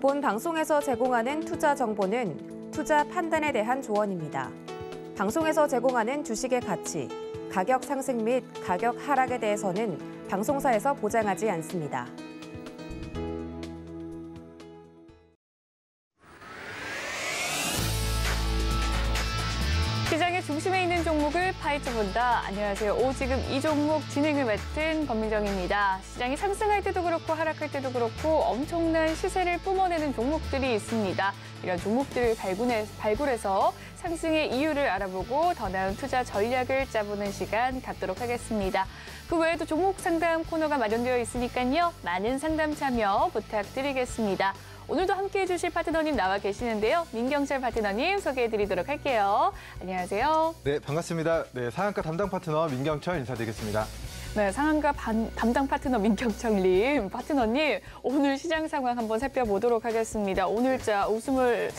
본 방송에서 제공하는 투자 정보는 투자 판단에 대한 조언입니다. 방송에서 제공하는 주식의 가치, 가격 상승 및 가격 하락에 대해서는 방송사에서 보장하지 않습니다. 시장의 중심에 있는 종목을 파헤쳐본다. 안녕하세요. 지금 이 종목 진행을 맡은 권민정입니다. 시장이 상승할 때도 그렇고 하락할 때도 그렇고 엄청난 시세를 뿜어내는 종목들이 있습니다. 이런 종목들을 발굴해서 상승의 이유를 알아보고 더 나은 투자 전략을 짜보는 시간 갖도록 하겠습니다. 그 외에도 종목 상담 코너가 마련되어 있으니까요. 많은 상담 참여 부탁드리겠습니다. 오늘도 함께해 주실 파트너님 나와 계시는데요. 민경철 파트너님 소개해드리도록 할게요. 안녕하세요. 네, 반갑습니다. 네, 상한가 담당 파트너 민경철 인사드리겠습니다. 네, 상한가 담당 파트너 민경철님, 파트너님 오늘 시장 상황 한번 살펴보도록 하겠습니다. 오늘자 웃음을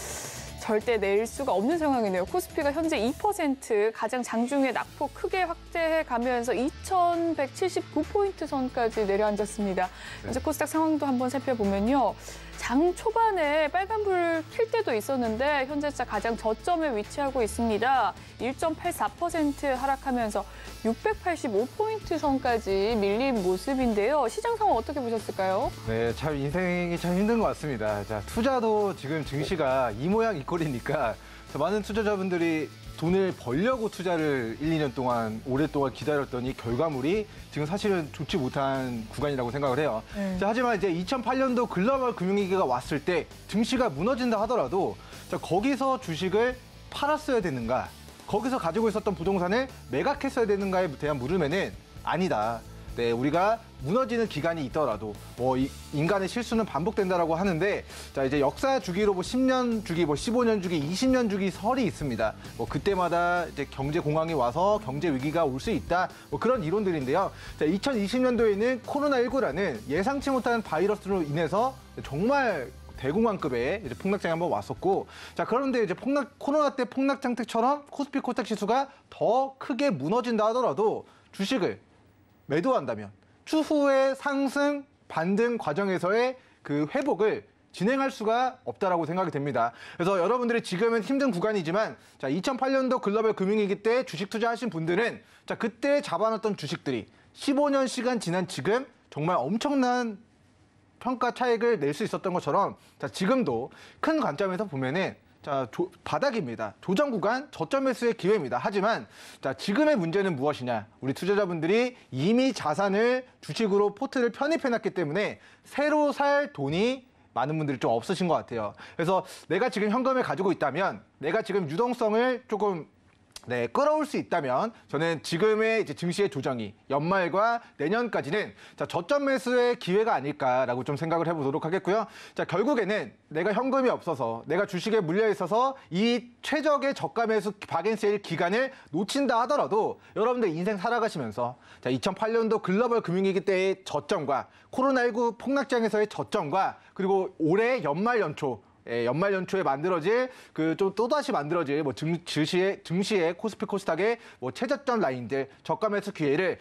절대 낼 수가 없는 상황이네요. 코스피가 현재 2% 가장 장중에 낙폭 크게 확대해 가면서 2179포인트 선까지 내려앉았습니다. 현재 코스닥 상황도 한번 살펴보면요. 장 초반에 빨간불 킬 때도 있었는데 현재자 가장 저점에 위치하고 있습니다. 1.84% 하락하면서 685포인트 선까지 밀린 모습인데요. 시장 상황 어떻게 보셨을까요? 네, 참 인생이 참 힘든 것 같습니다. 자, 투자도 지금 증시가 이 모양 이 꼴이니까 많은 투자자분들이 돈을 벌려고 투자를 1, 2년 동안 오랫동안 기다렸더니 결과물이 지금 사실은 좋지 못한 구간이라고 생각을 해요. 자, 하지만 이제 2008년도 글로벌 금융위기가 왔을 때 증시가 무너진다 하더라도 자, 거기서 주식을 팔았어야 되는가, 거기서 가지고 있었던 부동산을 매각했어야 되는가에 대한 물음에는 아니다. 네, 우리가 무너지는 기간이 있더라도 인간의 실수는 반복된다라고 하는데, 자, 이제 역사 주기로 10년 주기, 15년 주기, 20년 주기 설이 있습니다. 그때마다 이제 경제 공황이 와서 경제 위기가 올 수 있다. 그런 이론들인데요. 자, 2020년도에는 코로나19라는 예상치 못한 바이러스로 인해서 정말 대공황급의 이제 폭락장이 한번 왔었고, 자, 그런데 이제 코로나 때 폭락장처럼 코스피 코스닥 지수가 더 크게 무너진다 하더라도 주식을 매도한다면 추후의 상승, 반등 과정에서의 그 회복을 진행할 수가 없다라고 생각이 됩니다. 그래서 여러분들이 지금은 힘든 구간이지만, 자, 2008년도 글로벌 금융위기 때 주식 투자하신 분들은 자, 그때 잡아놨던 주식들이 15년 시간 지난 지금 정말 엄청난 평가 차익을 낼 수 있었던 것처럼, 자, 지금도 큰 관점에서 보면은 자, 바닥입니다. 조정 구간, 저점 매수의 기회입니다. 하지만 자, 지금의 문제는 무엇이냐? 우리 투자자분들이 이미 자산을 주식으로 포트를 편입해놨기 때문에 새로 살 돈이 많은 분들이 좀 없으신 것 같아요. 그래서 내가 지금 현금을 가지고 있다면, 내가 지금 유동성을 조금 끌어올 수 있다면, 저는 지금의 이제 증시의 조정이 연말과 내년까지는 자, 저점 매수의 기회가 아닐까라고 좀 생각을 해보도록 하겠고요. 자, 결국에는 내가 현금이 없어서, 내가 주식에 물려 있어서 이 최적의 저가 매수 박앤세일 기간을 놓친다 하더라도 여러분들 인생 살아가시면서 자, 2008년도 글로벌 금융위기 때의 저점과 코로나19 폭락장에서의 저점과 그리고 올해 연말 연초에 만들어질 또다시 만들어질 증시의 코스피 코스닥의 최저점 라인들, 저가 매수 기회를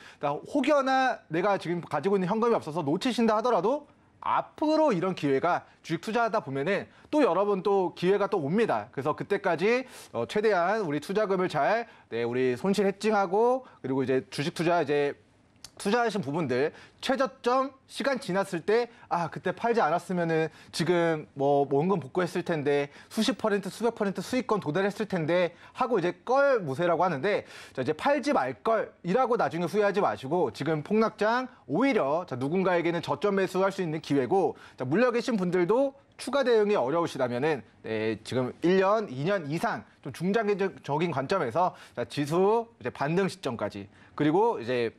혹여나 내가 지금 가지고 있는 현금이 없어서 놓치신다 하더라도 앞으로 이런 기회가 주식 투자하다 보면은 또 여러분 또 기회가 또 옵니다. 그래서 그때까지 최대한 우리 투자금을 잘 우리 손실 해칭하고, 그리고 이제 주식 투자하신 부분들 최저점 시간 지났을 때 그때 팔지 않았으면은 지금 원금 복구했을 텐데 수십 퍼센트 수백 퍼센트 수익권 도달했을 텐데 하고 이제 무세라고 하는데, 자, 이제 팔지 말 걸이라고 나중에 후회하지 마시고 지금 폭락장 오히려 자, 누군가에게는 저점 매수할 수 있는 기회고, 자, 물려 계신 분들도 추가 대응이 어려우시다면은 지금 1년, 2년 이상 좀 중장기적인 관점에서 자, 지수 이제 반등 시점까지, 그리고 이제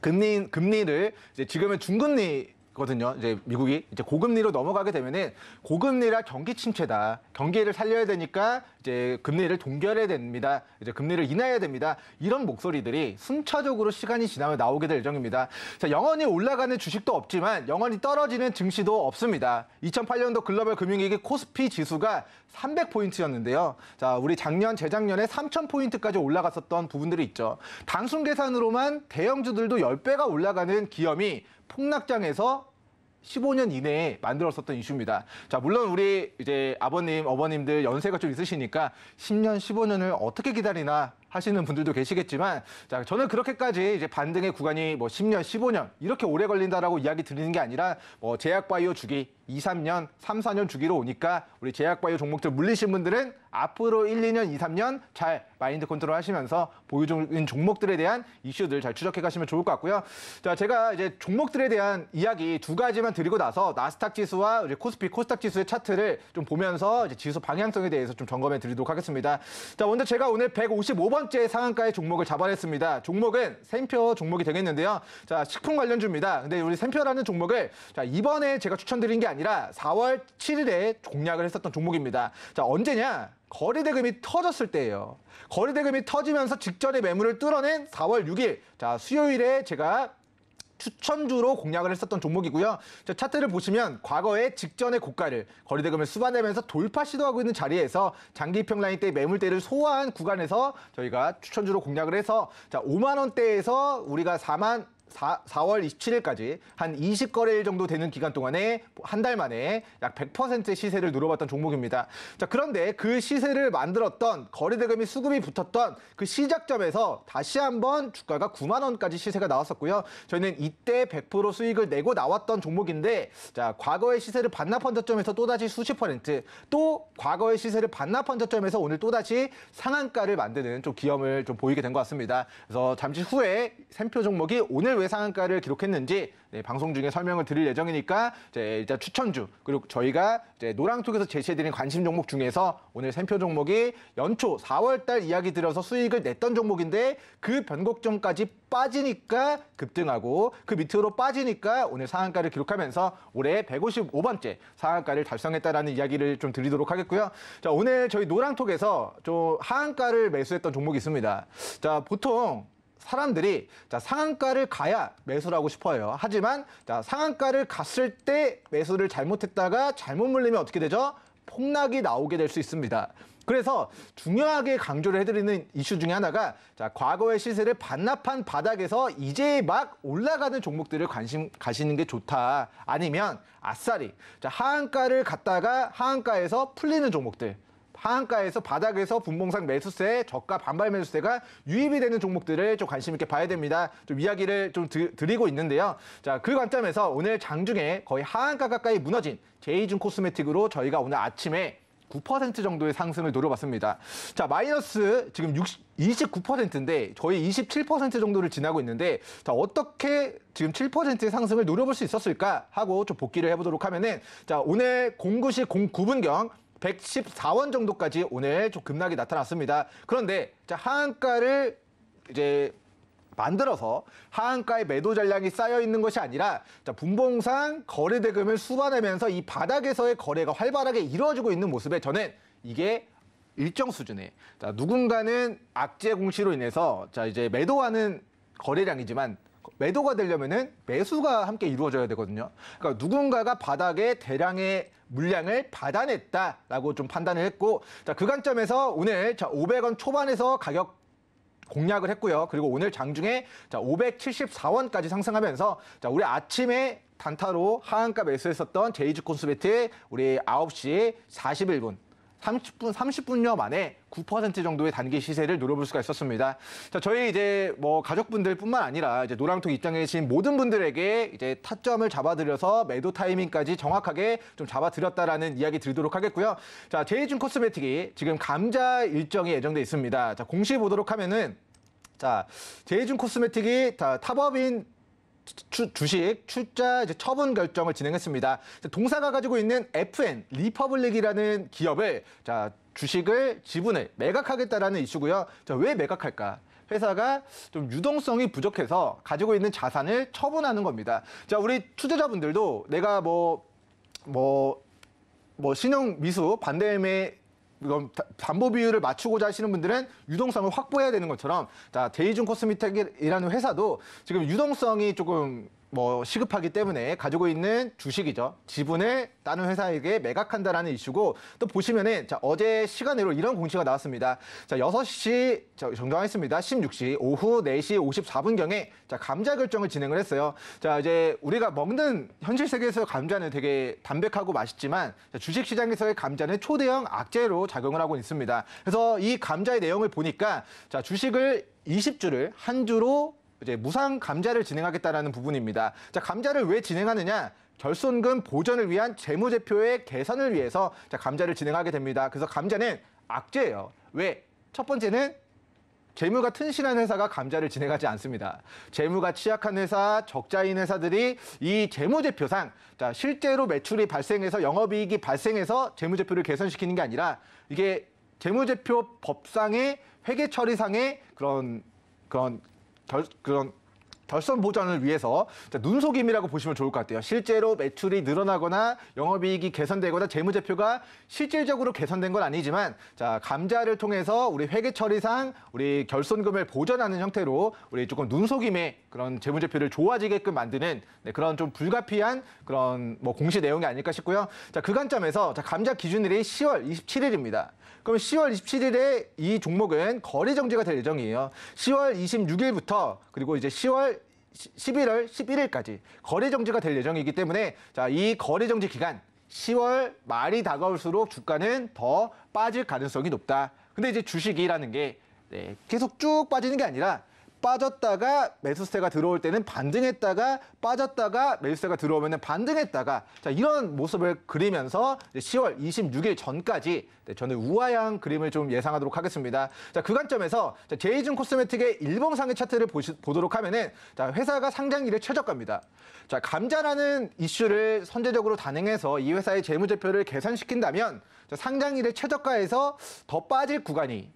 금리를 이제 지금은 중금리거든요. 이제 미국이 이제 고금리로 넘어가게 되면은 고금리라 경기 침체다. 경기를 살려야 되니까 이제 금리를 동결해야 됩니다. 이제 금리를 인하해야 됩니다. 이런 목소리들이 순차적으로 시간이 지나면 나오게 될 예정입니다. 자, 영원히 올라가는 주식도 없지만 영원히 떨어지는 증시도 없습니다. 2008년도 글로벌 금융위기 코스피 지수가 300포인트였는데요. 자, 우리 재작년에 3000포인트까지 올라갔었던 부분들이 있죠. 단순 계산으로만 대형주들도 10배가 올라가는 기염이 폭락장에서 15년 이내에 만들었었던 이슈입니다. 자, 물론 우리 이제 아버님, 어머님들 연세가 좀 있으시니까 10년, 15년을 어떻게 기다리나 하시는 분들도 계시겠지만, 자, 저는 그렇게까지 이제 반등의 구간이 뭐 10년, 15년 이렇게 오래 걸린다라고 이야기 드리는 게 아니라 뭐 제약바이오 주기 2, 3년, 3, 4년 주기로 오니까 우리 제약바이오 종목들 물리신 분들은 앞으로 1, 2년, 2, 3년 잘 마인드 컨트롤 하시면서 보유적인 종목들에 대한 이슈들 잘 추적해 가시면 좋을 것 같고요. 자, 제가 이제 종목들에 대한 이야기 두 가지만 드리고 나서 나스닥 지수와 이제 코스피, 코스닥 지수의 차트를 좀 보면서 이제 지수 방향성에 대해서 좀 점검해 드리도록 하겠습니다. 자, 먼저 제가 오늘 155번째 상한가의 종목을 잡아냈습니다. 종목은 샘표 종목이 되겠는데요. 자, 식품 관련주입니다. 근데 우리 샘표라는 종목을 자, 이번에 제가 추천드린 게 아니라 4월 7일에 공략을 했었던 종목입니다. 자, 언제냐? 거래대금이 터졌을 때예요. 거래대금이 터지면서 직전에 매물을 뚫어낸 4월 6일. 자, 수요일에 제가 추천주로 공략을 했었던 종목이고요. 자, 차트를 보시면 과거에 직전의 고가를 거래대금을 수반하면서 돌파 시도하고 있는 자리에서 장기평 라인 때 매물대를 소화한 구간에서 저희가 추천주로 공략을 해서 자, 5만 원대에서 우리가 4월 27일까지 한 20거래일 정도 되는 기간 동안에 한 달 만에 약 100%의 시세를 누려봤던 종목입니다. 자, 그런데 그 시세를 만들었던 거래대금이 수급이 붙었던 그 시작점에서 다시 한번 주가가 9만 원까지 시세가 나왔었고요. 저희는 이때 100% 수익을 내고 나왔던 종목인데 자, 과거의 시세를 반납한 저점에서 또다시 수십 %, 또 과거의 시세를 반납한 저점에서 오늘 또다시 상한가를 만드는 좀 기염을 좀 보이게 된 것 같습니다. 그래서 잠시 후에 샘표 종목이 오늘 왜 상한가를 기록했는지 방송 중에 설명을 드릴 예정이니까 일단 추천주 그리고 저희가 노랑톡에서 제시해드린 관심 종목 중에서 오늘 샘표 종목이 연초 4월달 이야기 들어서 수익을 냈던 종목인데 그 변곡점까지 빠지니까 급등하고 그 밑으로 빠지니까 오늘 상한가를 기록하면서 올해 155번째 상한가를 달성했다라는 이야기를 좀 드리도록 하겠고요. 자, 오늘 저희 노랑톡에서 좀 하한가를 매수했던 종목이 있습니다. 자, 보통 사람들이 자, 상한가를 가야 매수를 하고 싶어요. 하지만 자, 상한가를 갔을 때 매수를 잘못했다가 잘못 물리면 어떻게 되죠? 폭락이 나오게 될 수 있습니다. 그래서 중요하게 강조를 해드리는 이슈 중에 하나가 자, 과거의 시세를 반납한 바닥에서 이제 막 올라가는 종목들을 관심 가시는 게 좋다. 아니면 아싸리 자, 하한가를 갔다가 하한가에서 풀리는 종목들. 하한가에서 바닥에서 분봉상 매수세, 저가 반발 매수세가 유입이 되는 종목들을 좀 관심 있게 봐야 됩니다. 좀 이야기를 좀 드리고 있는데요. 자, 그 관점에서 오늘 장중에 거의 하한가 가까이 무너진 제이준 코스메틱으로 저희가 오늘 아침에 9% 정도의 상승을 노려봤습니다. 자, 마이너스 지금 29%인데 저희 27% 정도를 지나고 있는데 자, 어떻게 지금 7%의 상승을 노려볼 수 있었을까 하고 좀 복기를 해보도록 하면은 자, 오늘 09시 09분경 114원 정도까지 오늘 좀 급락이 나타났습니다. 그런데 자, 하한가를 이제 만들어서 하한가의 매도 전략이 쌓여 있는 것이 아니라 자, 분봉상 거래대금을 수반하면서 이 바닥에서의 거래가 활발하게 이루어지고 있는 모습에 저는 이게 일정 수준의 자, 누군가는 악재 공시로 인해서 자, 이제 매도하는 거래량이지만 매도가 되려면은 매수가 함께 이루어져야 되거든요. 그러니까 누군가가 바닥에 대량의 물량을 받아냈다라고 좀 판단을 했고, 자, 그 관점에서 오늘 자, 500원 초반에서 가격 공략을 했고요. 그리고 오늘 장중에 자, 574원까지 상승하면서 자, 우리 아침에 단타로 하한가 매수했었던 제이주 코스메틱 우리 9시 41분 30분여 만에 9% 정도의 단기 시세를 노려볼 수가 있었습니다. 자, 저희 이제 뭐 가족분들뿐만 아니라 이제 노랑톡 입장에 계신 모든 분들에게 이제 타점을 잡아드려서 매도 타이밍까지 정확하게 좀 잡아드렸다라는 이야기 드리도록 하겠고요. 자, 제이준 코스메틱이 지금 감자 일정이 예정돼 있습니다. 자, 공시 보도록 하면은 자, 제이준 코스메틱이 탑업인 주식 출자 이제 처분 결정을 진행했습니다. 동사가 가지고 있는 FN 리퍼블릭이라는 기업을 자, 주식을 지분을 매각하겠다라는 이슈고요. 자, 왜 매각할까? 회사가 좀 유동성이 부족해서 가지고 있는 자산을 처분하는 겁니다. 자, 우리 투자자분들도 내가 뭐 신용 미수 반대매 담보 비율을 맞추고자 하시는 분들은 유동성을 확보해야 되는 것처럼 자, 제이준 코스메틱이라는 회사도 지금 유동성이 조금 뭐 시급하기 때문에 가지고 있는 주식이죠. 지분을 다른 회사에게 매각한다라는 이슈고 또 보시면은 자, 어제 시간으로 이런 공시가 나왔습니다. 자, 6시 정정하겠습니다. 16시 오후 4시 54분경에 자, 감자 결정을 진행을 했어요. 자, 이제 우리가 먹는 현실 세계에서 감자는 되게 담백하고 맛있지만 자, 주식 시장에서의 감자는 초대형 악재로 작용을 하고 있습니다. 그래서 이 감자의 내용을 보니까 자, 주식을 20주를 한 주로 이제 무상 감자를 진행하겠다라는 부분입니다. 자, 감자를 왜 진행하느냐? 결손금 보전을 위한 재무제표의 개선을 위해서 자, 감자를 진행하게 됩니다. 그래서 감자는 악재예요. 왜? 첫 번째는 재무가 튼실한 회사가 감자를 진행하지 않습니다. 재무가 취약한 회사, 적자인 회사들이 이 재무제표상 자, 실제로 매출이 발생해서 영업이익이 발생해서 재무제표를 개선시키는 게 아니라 이게 재무제표 법상의 회계처리상의 그런 결손 보전을 위해서 눈속임이라고 보시면 좋을 것 같아요. 실제로 매출이 늘어나거나 영업이익이 개선되거나 재무제표가 실질적으로 개선된 건 아니지만 자, 감자를 통해서 우리 회계처리상 우리 결손금을 보전하는 형태로 우리 조금 눈속임의 그런 재무제표를 좋아지게끔 만드는 그런 좀 불가피한 그런 뭐 공시 내용이 아닐까 싶고요. 자, 그 관점에서 자, 감자 기준일이 10월 27일입니다. 그럼 10월 27일에 이 종목은 거래 정지가 될 예정이에요. 10월 26일부터 그리고 이제 11월 11일까지 거래 정지가 될 예정이기 때문에 자, 이 거래 정지 기간 10월 말이 다가올수록 주가는 더 빠질 가능성이 높다. 근데 이제 주식이라는 게 계속 쭉 빠지는 게 아니라 빠졌다가 매수세가 들어올 때는 반등했다가 빠졌다가 매수세가 들어오면 반등했다가 자, 이런 모습을 그리면서 10월 26일 전까지 저는 우아한 그림을 좀 예상하도록 하겠습니다. 자, 그 관점에서 제이준 코스메틱의 일봉상의 차트를 보도록 하면은 자, 회사가 상장일에 최저가입니다. 자, 감자라는 이슈를 선제적으로 단행해서 이 회사의 재무제표를 개선시킨다면 자, 상장일의 최저가에서 더 빠질 구간이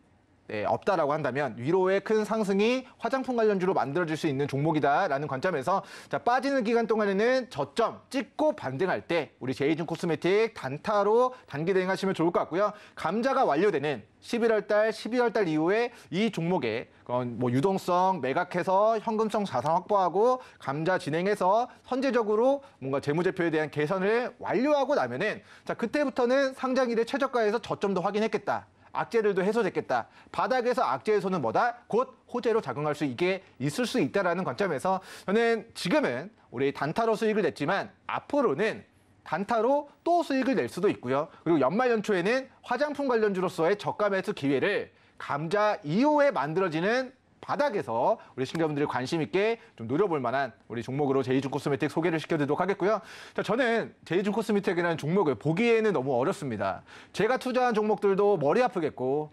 없다라고 한다면 위로의 큰 상승이 화장품 관련주로 만들어질 수 있는 종목이다라는 관점에서 자, 빠지는 기간 동안에는 저점 찍고 반등할 때 우리 제이준 코스메틱 단타로 단기 대응하시면 좋을 것 같고요. 감자가 완료되는 11월 달, 12월 달 이후에 이 종목에 뭐 유동성 매각해서 현금성 자산 확보하고 감자 진행해서 선제적으로 뭔가 재무제표에 대한 개선을 완료하고 나면은 자, 그때부터는 상장일의 최저가에서 저점도 확인했겠다. 악재들도 해소됐겠다. 바닥에서 악재 해소는 뭐다? 곧 호재로 작용할 수 있게 있을 수 있다라는 관점에서 저는 지금은 우리 단타로 수익을 냈지만 앞으로는 단타로 또 수익을 낼 수도 있고요. 그리고 연말 연초에는 화장품 관련주로서의 저가 매수 기회를 감자 이후에 만들어지는 바닥에서 우리 신규분들이 관심 있게 좀 노려볼 만한 우리 종목으로 제이준 코스메틱 소개를 시켜드리도록 하겠고요. 자, 저는 제이준 코스메틱이라는 종목을 보기에는 너무 어렵습니다. 제가 투자한 종목들도 머리 아프겠고,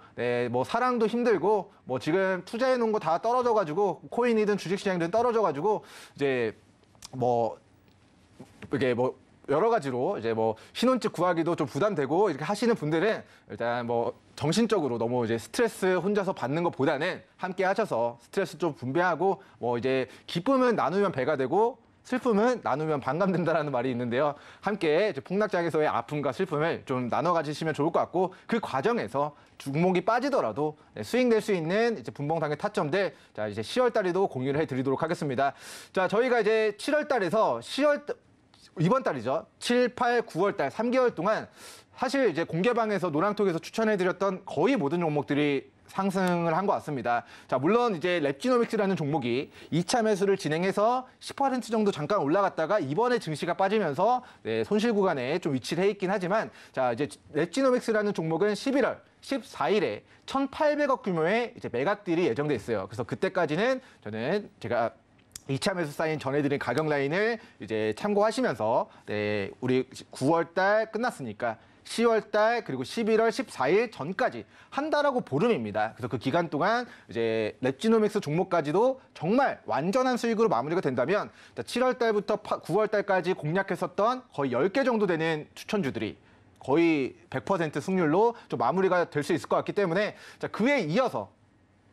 뭐 사랑도 힘들고, 뭐 지금 투자해 놓은 거 다 떨어져가지고 코인이든 주식시장이든 떨어져가지고 이제 뭐 이게 뭐 여러 가지로 이제 뭐 신혼집 구하기도 좀 부담되고 이렇게 하시는 분들은 일단 뭐 정신적으로 너무 이제 스트레스 혼자서 받는 것보다는 함께 하셔서 스트레스 좀 분배하고 뭐 이제 기쁨은 나누면 배가 되고 슬픔은 나누면 반감된다라는 말이 있는데요. 함께 이제 폭락장에서의 아픔과 슬픔을 좀 나눠 가지시면 좋을 것 같고 그 과정에서 종목이 빠지더라도 수익 낼 수 있는 이제 분봉상의 타점들 자, 이제 10월 달에도 공유를 해 드리도록 하겠습니다. 자, 저희가 이제 7월 달에서 이번 달이죠. 7, 8, 9월 달 3개월 동안 사실 이제 공개방에서 노랑톡에서 추천해드렸던 거의 모든 종목들이 상승을 한 것 같습니다. 자, 물론 이제 랩지노믹스라는 종목이 2차 매수를 진행해서 10% 정도 잠깐 올라갔다가 이번에 증시가 빠지면서 손실 구간에 좀 위치를 해 있긴 하지만 자, 이제 랩지노믹스라는 종목은 11월 14일에 1,800억 규모의 이제 매각딜이 예정돼 있어요. 그래서 그때까지는 저는 제가 2차 매수 사인 전해드린 가격 라인을 이제 참고하시면서 우리 9월 달 끝났으니까 10월 달 그리고 11월 14일 전까지 한 달하고 보름입니다. 그래서 그 기간 동안 이제 랩지노믹스 종목까지도 정말 완전한 수익으로 마무리가 된다면 7월 달부터 9월 달까지 공략했었던 거의 10개 정도 되는 추천주들이 거의 100% 승률로 좀 마무리가 될 수 있을 것 같기 때문에 자, 그에 이어서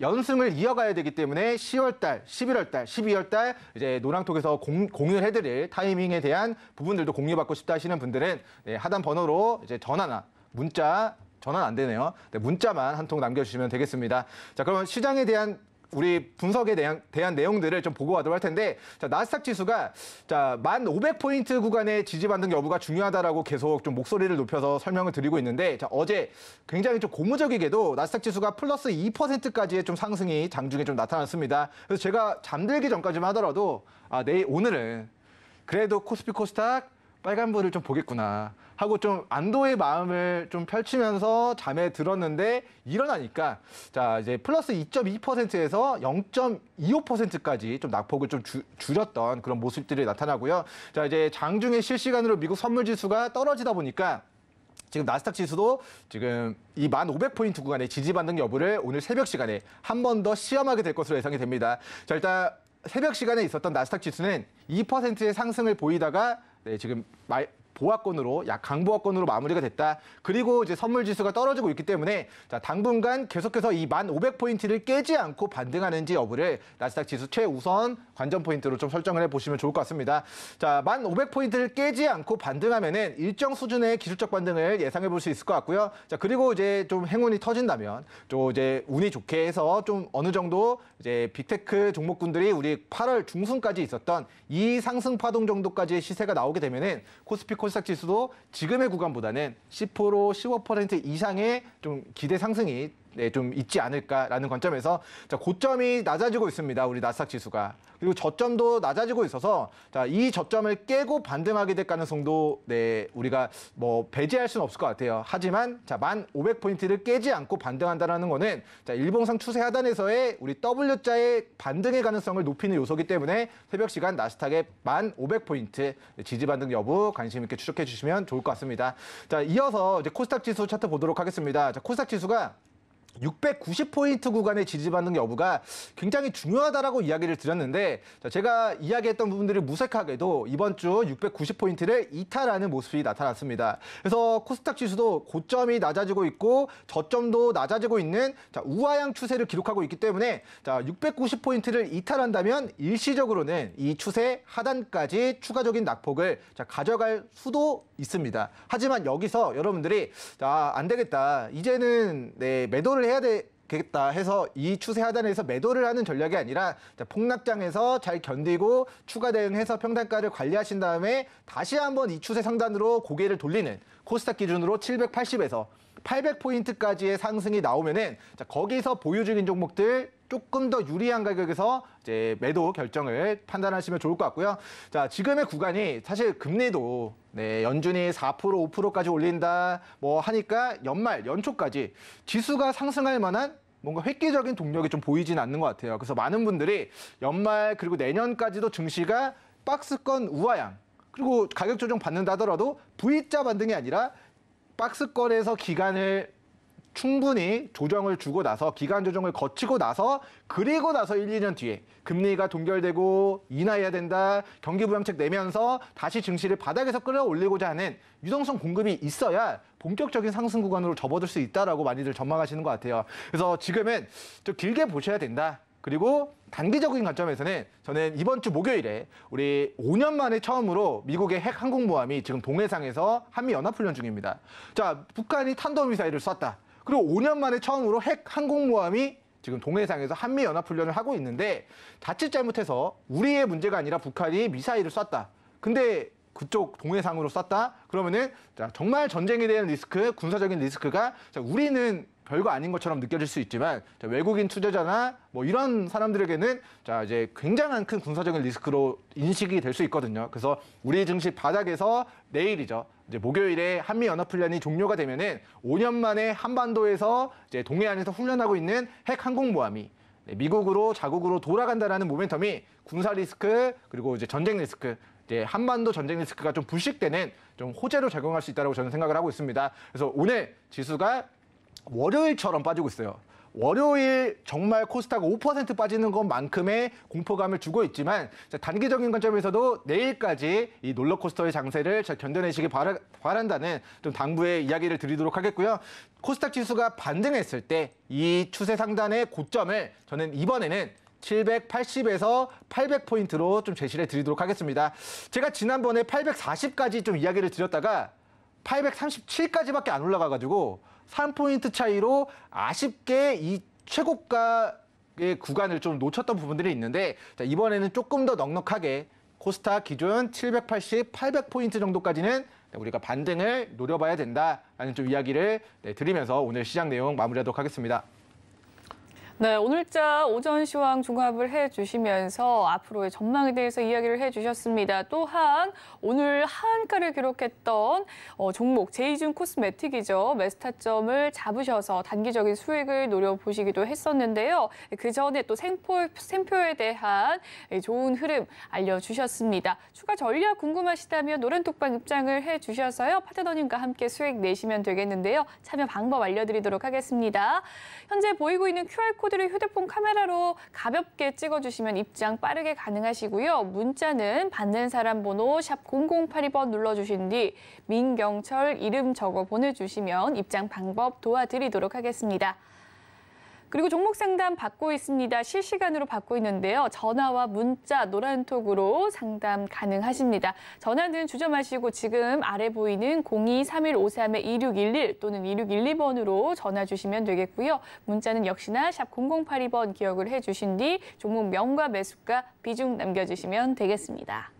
연승을 이어가야 되기 때문에 10월 달, 11월 달, 12월 달 이제 노랑톡에서 공유를 해드릴 타이밍에 대한 부분들도 공유받고 싶다 하시는 분들은 하단 번호로 이제 전화나 문자, 전화는 안 되네요. 문자만 한 통 남겨주시면 되겠습니다. 자, 그러면 시장에 대한 우리 분석에 대한 내용들을 좀 보고 가도록 할 텐데, 자, 나스닥 지수가 자, 1,500포인트 구간의 지지 반등 여부가 중요하다라고 계속 좀 목소리를 높여서 설명을 드리고 있는데, 자, 어제 굉장히 좀 고무적이게도 나스닥 지수가 플러스 2%까지의 좀 상승이 장중에 좀 나타났습니다. 그래서 제가 잠들기 전까지만 하더라도 오늘은 그래도 코스피 코스닥 빨간불을 좀 보겠구나 하고 좀 안도의 마음을 좀 펼치면서 잠에 들었는데, 일어나니까 자, 이제 플러스 2.2%에서 0.25%까지 좀 낙폭을 좀 줄였던 그런 모습들이 나타나고요. 자, 이제 장중에 실시간으로 미국 선물 지수가 떨어지다 보니까 지금 나스닥 지수도 지금 이 1,500포인트 구간의 지지 반등 여부를 오늘 새벽 시간에 한 번 더 시험하게 될 것으로 예상이 됩니다. 자, 일단 새벽 시간에 있었던 나스닥 지수는 2%의 상승을 보이다가 지금 보합권으로 강보합권으로 마무리가 됐다. 그리고 이제 선물 지수가 떨어지고 있기 때문에 자, 당분간 계속해서 이 1,500포인트를 깨지 않고 반등하는지 여부를 나스닥 지수 최우선 관전 포인트로 좀 설정을 해보시면 좋을 것 같습니다. 자, 1,500포인트를 깨지 않고 반등하면은 일정 수준의 기술적 반등을 예상해 볼 수 있을 것 같고요. 자, 그리고 이제 좀 행운이 터진다면 또 이제 운이 좋게 해서 좀 어느 정도 이제 빅테크 종목군들이 우리 8월 중순까지 있었던 이 상승 파동 정도까지의 시세가 나오게 되면은 코스피 코스닥 지수도 지금의 구간보다는 10%, 15% 이상의 좀 기대 상승이 좀 있지 않을까라는 관점에서 자, 고점이 낮아지고 있습니다. 우리 나스닥 지수가. 그리고 저점도 낮아지고 있어서 자, 이 저점을 깨고 반등하게 될 가능성도 우리가 뭐 배제할 수는 없을 것 같아요. 하지만 자, 1,500포인트를 깨지 않고 반등한다는 거는 자, 일봉상 추세 하단에서의 우리 W자의 반등의 가능성을 높이는 요소이기 때문에 새벽 시간 나스닥의 1,500포인트 지지 반등 여부 관심 있게 추적해 주시면 좋을 것 같습니다. 자, 이어서 이제 코스닥 지수 차트 보도록 하겠습니다. 자, 코스닥 지수가 690포인트 구간의 지지 반등 여부가 굉장히 중요하다라고 이야기를 드렸는데, 자, 제가 이야기했던 부분들이 무색하게도 이번 주 690포인트를 이탈하는 모습이 나타났습니다. 그래서 코스닥 지수도 고점이 낮아지고 있고 저점도 낮아지고 있는 자, 우하향 추세를 기록하고 있기 때문에 자, 690포인트를 이탈한다면 일시적으로는 이 추세 하단까지 추가적인 낙폭을 자, 가져갈 수도 있습니다. 하지만 여기서 여러분들이 자, 안 되겠다, 이제는 매도를 해야 되겠다 해서 이 추세 하단에서 매도를 하는 전략이 아니라 자, 폭락장에서 잘 견디고 추가 대응해서 평단가를 관리하신 다음에 다시 한번 이 추세 상단으로 고개를 돌리는 코스닥 기준으로 780에서 800포인트까지의 상승이 나오면은 자, 거기서 보유 중인 종목들 조금 더 유리한 가격에서 이제 매도 결정을 판단하시면 좋을 것 같고요. 자, 지금의 구간이 사실 금리도 연준이 4%, 5%까지 올린다 뭐 하니까 연초까지 지수가 상승할 만한 뭔가 획기적인 동력이 좀 보이진 않는 것 같아요. 그래서 많은 분들이 연말 그리고 내년까지도 증시가 박스권 우하향 그리고 가격 조정 받는다 하더라도 V자 반등이 아니라 박스권에서 기간을 충분히 조정을 주고 나서 기간 조정을 거치고 나서 그리고 나서 1, 2년 뒤에 금리가 동결되고 인하해야 된다, 경기 부양책 내면서 다시 증시를 바닥에서 끌어올리고자 하는 유동성 공급이 있어야 본격적인 상승 구간으로 접어들 수 있다라고 많이들 전망하시는 것 같아요. 그래서 지금은 좀 길게 보셔야 된다. 그리고 단기적인 관점에서는 저는 이번 주 목요일에 우리 5년 만에 처음으로 미국의 핵 항공모함이 지금 동해상에서 한미연합훈련 중입니다. 자, 북한이 탄도미사일을 쐈다. 그리고 5년 만에 처음으로 핵 항공모함이 지금 동해상에서 한미연합훈련을 하고 있는데 자칫 잘못해서 우리의 문제가 아니라 북한이 미사일을 쐈다. 근데 그쪽 동해상으로 쐈다? 그러면은 자, 정말 전쟁에 대한 리스크, 군사적인 리스크가 자, 우리는 별거 아닌 것처럼 느껴질 수 있지만 자, 외국인 투자자나 뭐 이런 사람들에게는 자, 이제 굉장한 큰 군사적인 리스크로 인식이 될 수 있거든요. 그래서 우리 증시 바닥에서 내일이죠. 이제 목요일에 한미연합훈련이 종료가 되면은 5년 만에 한반도에서 이제 동해안에서 훈련하고 있는 핵 항공모함이 미국으로 자국으로 돌아간다라는 모멘텀이 군사 리스크 그리고 이제 전쟁 리스크, 이제 한반도 전쟁 리스크가 좀 불식되는 좀 호재로 작용할 수 있다고 저는 생각을 하고 있습니다. 그래서 오늘 지수가 월요일처럼 빠지고 있어요. 월요일 정말 코스닥 5% 빠지는 것만큼의 공포감을 주고 있지만 단기적인 관점에서도 내일까지 이 롤러코스터의 장세를 잘 견뎌내시기 바란다는 좀 당부의 이야기를 드리도록 하겠고요. 코스닥 지수가 반등했을 때 이 추세 상단의 고점을 저는 이번에는 780에서 800포인트로 좀 제시를 드리도록 하겠습니다. 제가 지난번에 840까지 좀 이야기를 드렸다가 837까지밖에 안 올라가가지고 3포인트 차이로 아쉽게 이 최고가 가격의 구간을 좀 놓쳤던 부분들이 있는데 자, 이번에는 조금 더 넉넉하게 코스닥 기준 780, 800포인트 정도까지는 우리가 반등을 노려봐야 된다라는 좀 이야기를 드리면서 오늘 시장 내용 마무리하도록 하겠습니다. 네, 오늘자 오전 시황 종합을 해주시면서 앞으로의 전망에 대해서 이야기를 해주셨습니다. 또한 오늘 하한가를 기록했던 종목 제이준 코스메틱이죠. 매수타점을 잡으셔서 단기적인 수익을 노려보시기도 했었는데요. 그 전에 또 샘표에 대한 좋은 흐름 알려주셨습니다. 추가 전략 궁금하시다면 노란톡방 입장을 해주셔서요. 파트너님과 함께 수익 내시면 되겠는데요. 참여 방법 알려드리도록 하겠습니다. 현재 보이고 있는 QR코드를 휴대폰 카메라로 가볍게 찍어주시면 입장 빠르게 가능하시고요. 문자는 받는 사람 번호 샵 0082번 눌러주신 뒤 민경철 이름 적어 보내주시면 입장 방법 도와드리도록 하겠습니다. 그리고 종목 상담 받고 있습니다. 실시간으로 받고 있는데요. 전화와 문자, 노란톡으로 상담 가능하십니다. 전화는 주저마시고 지금 아래 보이는 023153-2611 또는 2612번으로 전화 주시면 되겠고요. 문자는 역시나 샵 0082번 기억을 해주신 뒤 종목명과 매수가 비중 남겨주시면 되겠습니다.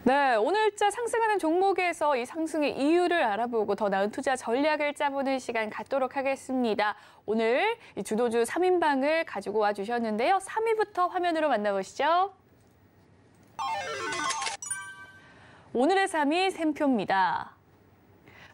네, 오늘자 상승하는 종목에서 이 상승의 이유를 알아보고 더 나은 투자 전략을 짜보는 시간 갖도록 하겠습니다. 오늘 이 주도주 3인방을 가지고 와주셨는데요. 3위부터 화면으로 만나보시죠. 오늘의 3위 샘표입니다.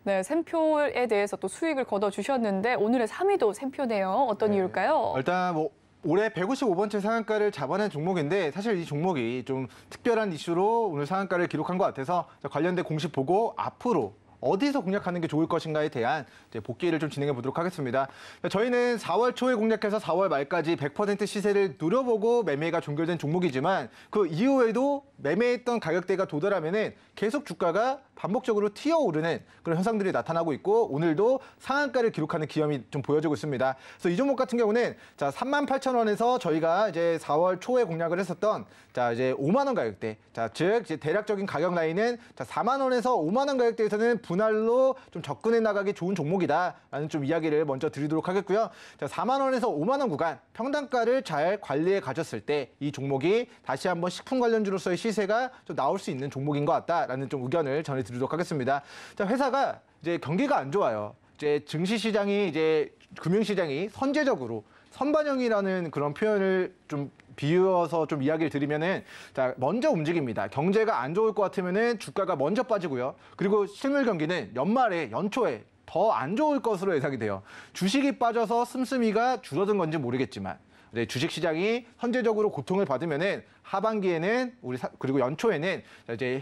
네, 샘표에 대해서 또 수익을 거둬주셨는데 오늘의 3위도 샘표네요. 어떤 이유일까요? 일단 올해 155번째 상한가를 잡아낸 종목인데 사실 이 종목이 좀 특별한 이슈로 오늘 상한가를 기록한 것 같아서 관련된 공식 보고 앞으로 어디서 공략하는 게 좋을 것인가에 대한 복귀를 좀 진행해 보도록 하겠습니다. 저희는 4월 초에 공략해서 4월 말까지 100% 시세를 누려보고 매매가 종결된 종목이지만 그 이후에도 매매했던 가격대가 도달하면은 계속 주가가 반복적으로 튀어오르는 그런 현상들이 나타나고 있고 오늘도 상한가를 기록하는 기염이 좀 보여지고 있습니다. 그래서 이 종목 같은 경우는 자 38,000원에서 저희가 이제 4월 초에 공략을 했었던 자 이제 5만 원 가격대, 자 즉 이제 대략적인 가격 라인은 자 4만 원에서 5만 원 가격대에서는 분할로 좀 접근해 나가기 좋은 종목이다라는 좀 이야기를 먼저 드리도록 하겠고요. 자 4만 원에서 5만 원 구간 평단가를 잘 관리해 가졌을 때 이 종목이 다시 한번 식품 관련주로서의 시세가 좀 나올 수 있는 종목인 것 같다라는 좀 의견을 전해드리도록 하겠습니다. 자 회사가 이제 경기가 안 좋아요. 이제 증시시장이 이제 금융시장이 선제적으로 선반영이라는 그런 표현을 좀 비유어서 좀 이야기를 드리면은 자 먼저 움직입니다. 경제가 안 좋을 것 같으면은 주가가 먼저 빠지고요. 그리고 실물 경기는 연말에 연초에 더 안 좋을 것으로 예상이 돼요. 주식이 빠져서 씀씀이가 줄어든 건지 모르겠지만 네, 주식 시장이 선제적으로 고통을 받으면은 하반기에는 그리고 연초에는 이제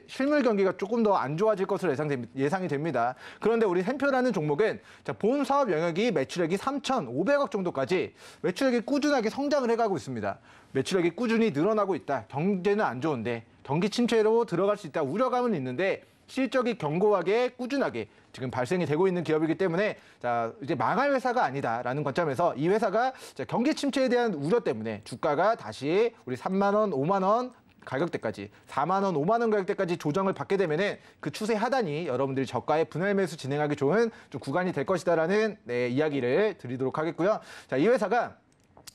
실물 경기가 조금 더 안 좋아질 것으로 예상이 됩니다. 그런데 우리 샘표라는 종목은 본 사업 영역이 매출액이 3,500억 정도까지 매출액이 꾸준하게 성장을 해가고 있습니다. 매출액이 꾸준히 늘어나고 있다. 경제는 안 좋은데 경기 침체로 들어갈 수 있다. 우려감은 있는데 실적이 견고하게 꾸준하게 지금 발생이 되고 있는 기업이기 때문에 자 이제 망할 회사가 아니다라는 관점에서 이 회사가 경기 침체에 대한 우려 때문에 주가가 다시 우리 3만 원, 5만 원 가격대까지 4만 원, 5만 원 가격대까지 조정을 받게 되면은 그 추세 하단이 여러분들이 저가의 분할 매수 진행하기 좋은 좀 구간이 될 것이다라는 이야기를 드리도록 하겠고요. 자, 이 회사가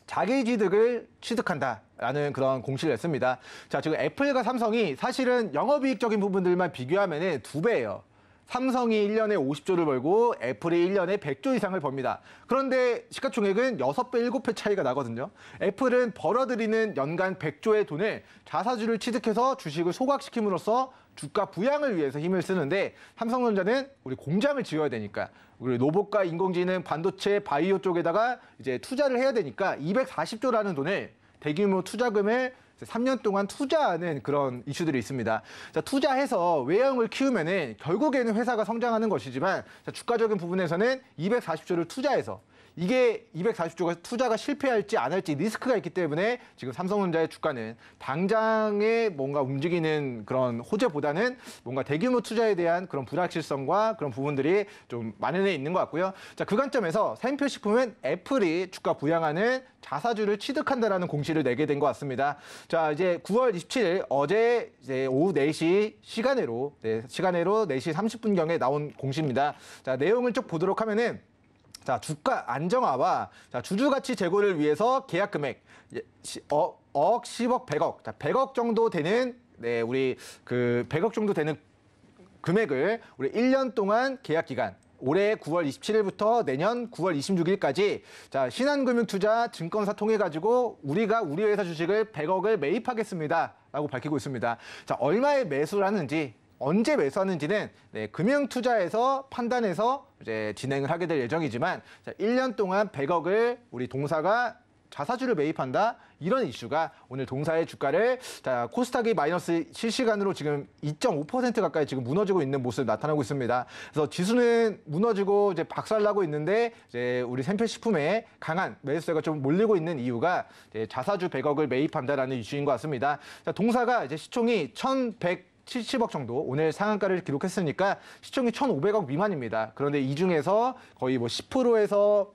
자기이득을 취득한다라는 그런 공시를 냈습니다. 자, 지금 애플과 삼성이 사실은 영업이익적인 부분들만 비교하면은 2배예요. 삼성이 1년에 50조를 벌고 애플이 1년에 100조 이상을 법니다. 그런데 시가총액은 6배, 7배 차이가 나거든요. 애플은 벌어들이는 연간 100조의 돈을 자사주를 취득해서 주식을 소각시킴으로써 주가 부양을 위해서 힘을 쓰는데 삼성전자는 우리 공장을 지어야 되니까 우리 로봇과 인공지능, 반도체, 바이오 쪽에다가 이제 투자를 해야 되니까 240조라는 돈을 대규모 투자금을 3년 동안 투자하는 그런 이슈들이 있습니다. 자, 투자해서 외형을 키우면은 결국에는 회사가 성장하는 것이지만 자, 주가적인 부분에서는 240조를 투자해서 이게 240조가 투자가 실패할지 안 할지 리스크가 있기 때문에 지금 삼성전자의 주가는 당장에 뭔가 움직이는 그런 호재보다는 뭔가 대규모 투자에 대한 그런 불확실성과 그런 부분들이 좀 만연해 있는 것 같고요. 자, 그 관점에서 사인표식품은 애플이 주가 부양하는 자사주를 취득한다라는 공시를 내게 된 것 같습니다. 자, 이제 9월 27일 어제 이제 오후 4시 시간으로 4시 30분경에 나온 공시입니다. 자, 내용을 쭉 보도록 하면은 자, 주가 안정화와 자, 주주 가치 제고를 위해서 계약 금액 억, 10억, 100억. 자, 100억 정도 되는 우리 그 100억 정도 되는 금액을 우리 1년 동안 계약 기간 올해 9월 27일부터 내년 9월 26일까지 자, 신한금융투자 증권사 통해 가지고 우리가 우리 회사 주식을 100억을 매입하겠습니다라고 밝히고 있습니다. 자, 얼마에 매수를 하는지 언제 매수하는지는 금융투자에서 판단해서 이제 진행을 하게 될 예정이지만 자, 1년 동안 100억을 우리 동사가 자사주를 매입한다 이런 이슈가 오늘 동사의 주가를 자, 코스닥이 마이너스 실시간으로 지금 2.5% 가까이 지금 무너지고 있는 모습 나타나고 있습니다. 그래서 지수는 무너지고 이제 박살나고 있는데 이제 우리 샘표식품에 강한 매수세가 좀 몰리고 있는 이유가 이제 자사주 100억을 매입한다라는 이슈인 것 같습니다. 자, 동사가 이제 시총이 1,170억 정도 오늘 상한가를 기록했으니까 시총이 1,500억 미만입니다. 그런데 이 중에서 거의 뭐 10%에서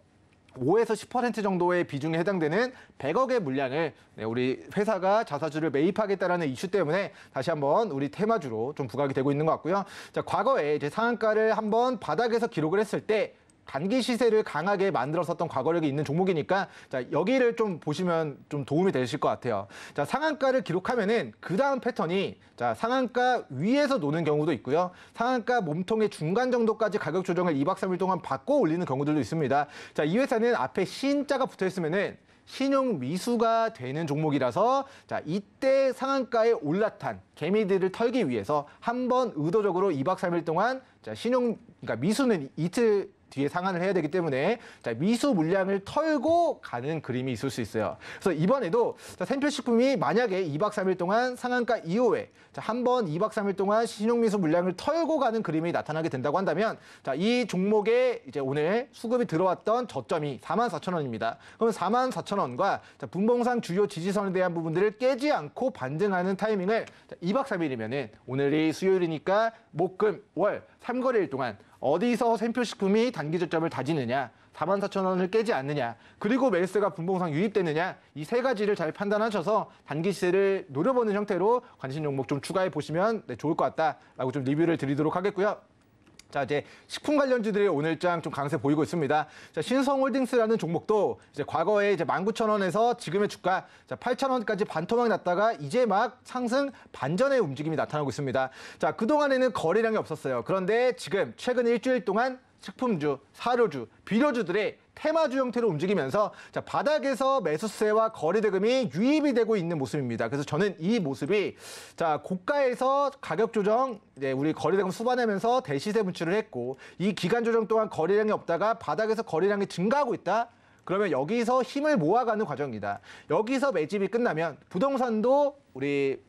5에서 10% 정도의 비중에 해당되는 100억의 물량을 우리 회사가 자사주를 매입하겠다라는 이슈 때문에 다시 한번 우리 테마주로 좀 부각이 되고 있는 것 같고요. 자, 과거에 이제 상한가를 한번 바닥에서 기록을 했을 때 단기 시세를 강하게 만들었었던 과거력이 있는 종목이니까 자, 여기를 좀 보시면 좀 도움이 되실 것 같아요. 자, 상한가를 기록하면은 그 다음 패턴이 자, 상한가 위에서 노는 경우도 있고요. 상한가 몸통의 중간 정도까지 가격 조정을 2박 3일 동안 받고 올리는 경우들도 있습니다. 자, 이 회사는 앞에 신자가 붙어 있으면은 신용 미수가 되는 종목이라서 자, 이때 상한가에 올라탄 개미들을 털기 위해서 한번 의도적으로 2박 3일 동안 자, 그러니까 미수는 이틀 뒤에 상한을 해야 되기 때문에 자, 미수 물량을 털고 가는 그림이 있을 수 있어요. 그래서 이번에도 샘표식품이 만약에 2박 3일 동안 상한가 이후에 한번 2박 3일 동안 신용미수 물량을 털고 가는 그림이 나타나게 된다고 한다면 자, 이 종목에 이제 오늘 수급이 들어왔던 저점이 44,000원입니다. 그러면 44,000원과 분봉상 주요 지지선에 대한 부분들을 깨지 않고 반등하는 타이밍을 2박 3일이면은 오늘이 수요일이니까 목, 금, 월 3거래일 동안 어디서 샘표식품이 단기 저점을 다지느냐, 44,000원을 깨지 않느냐, 그리고 매수세가 분봉상 유입되느냐 이 세 가지를 잘 판단하셔서 단기 시세를 노려보는 형태로 관심 종목 좀 추가해 보시면 좋을 것 같다라고 좀 리뷰를 드리도록 하겠고요. 자, 이제 식품 관련주들이 오늘장 좀 강세 보이고 있습니다. 자, 신성홀딩스라는 종목도 이제 과거에 이제 19,000원에서 지금의 주가 8,000원까지 반토막 났다가 이제 막 상승 반전의 움직임이 나타나고 있습니다. 자, 그동안에는 거래량이 없었어요. 그런데 지금 최근 일주일 동안 식품주, 사료주, 비료주들의 테마주 형태로 움직이면서 자, 바닥에서 매수세와 거래대금이 유입이 되고 있는 모습입니다. 그래서 저는 이 모습이 자, 고가에서 가격 조정, 우리 거래대금 수반하면서 대시세 분출을 했고 이 기간 조정 동안 거래량이 없다가 바닥에서 거래량이 증가하고 있다. 그러면 여기서 힘을 모아가는 과정입니다. 여기서 매집이 끝나면 부동산도 우리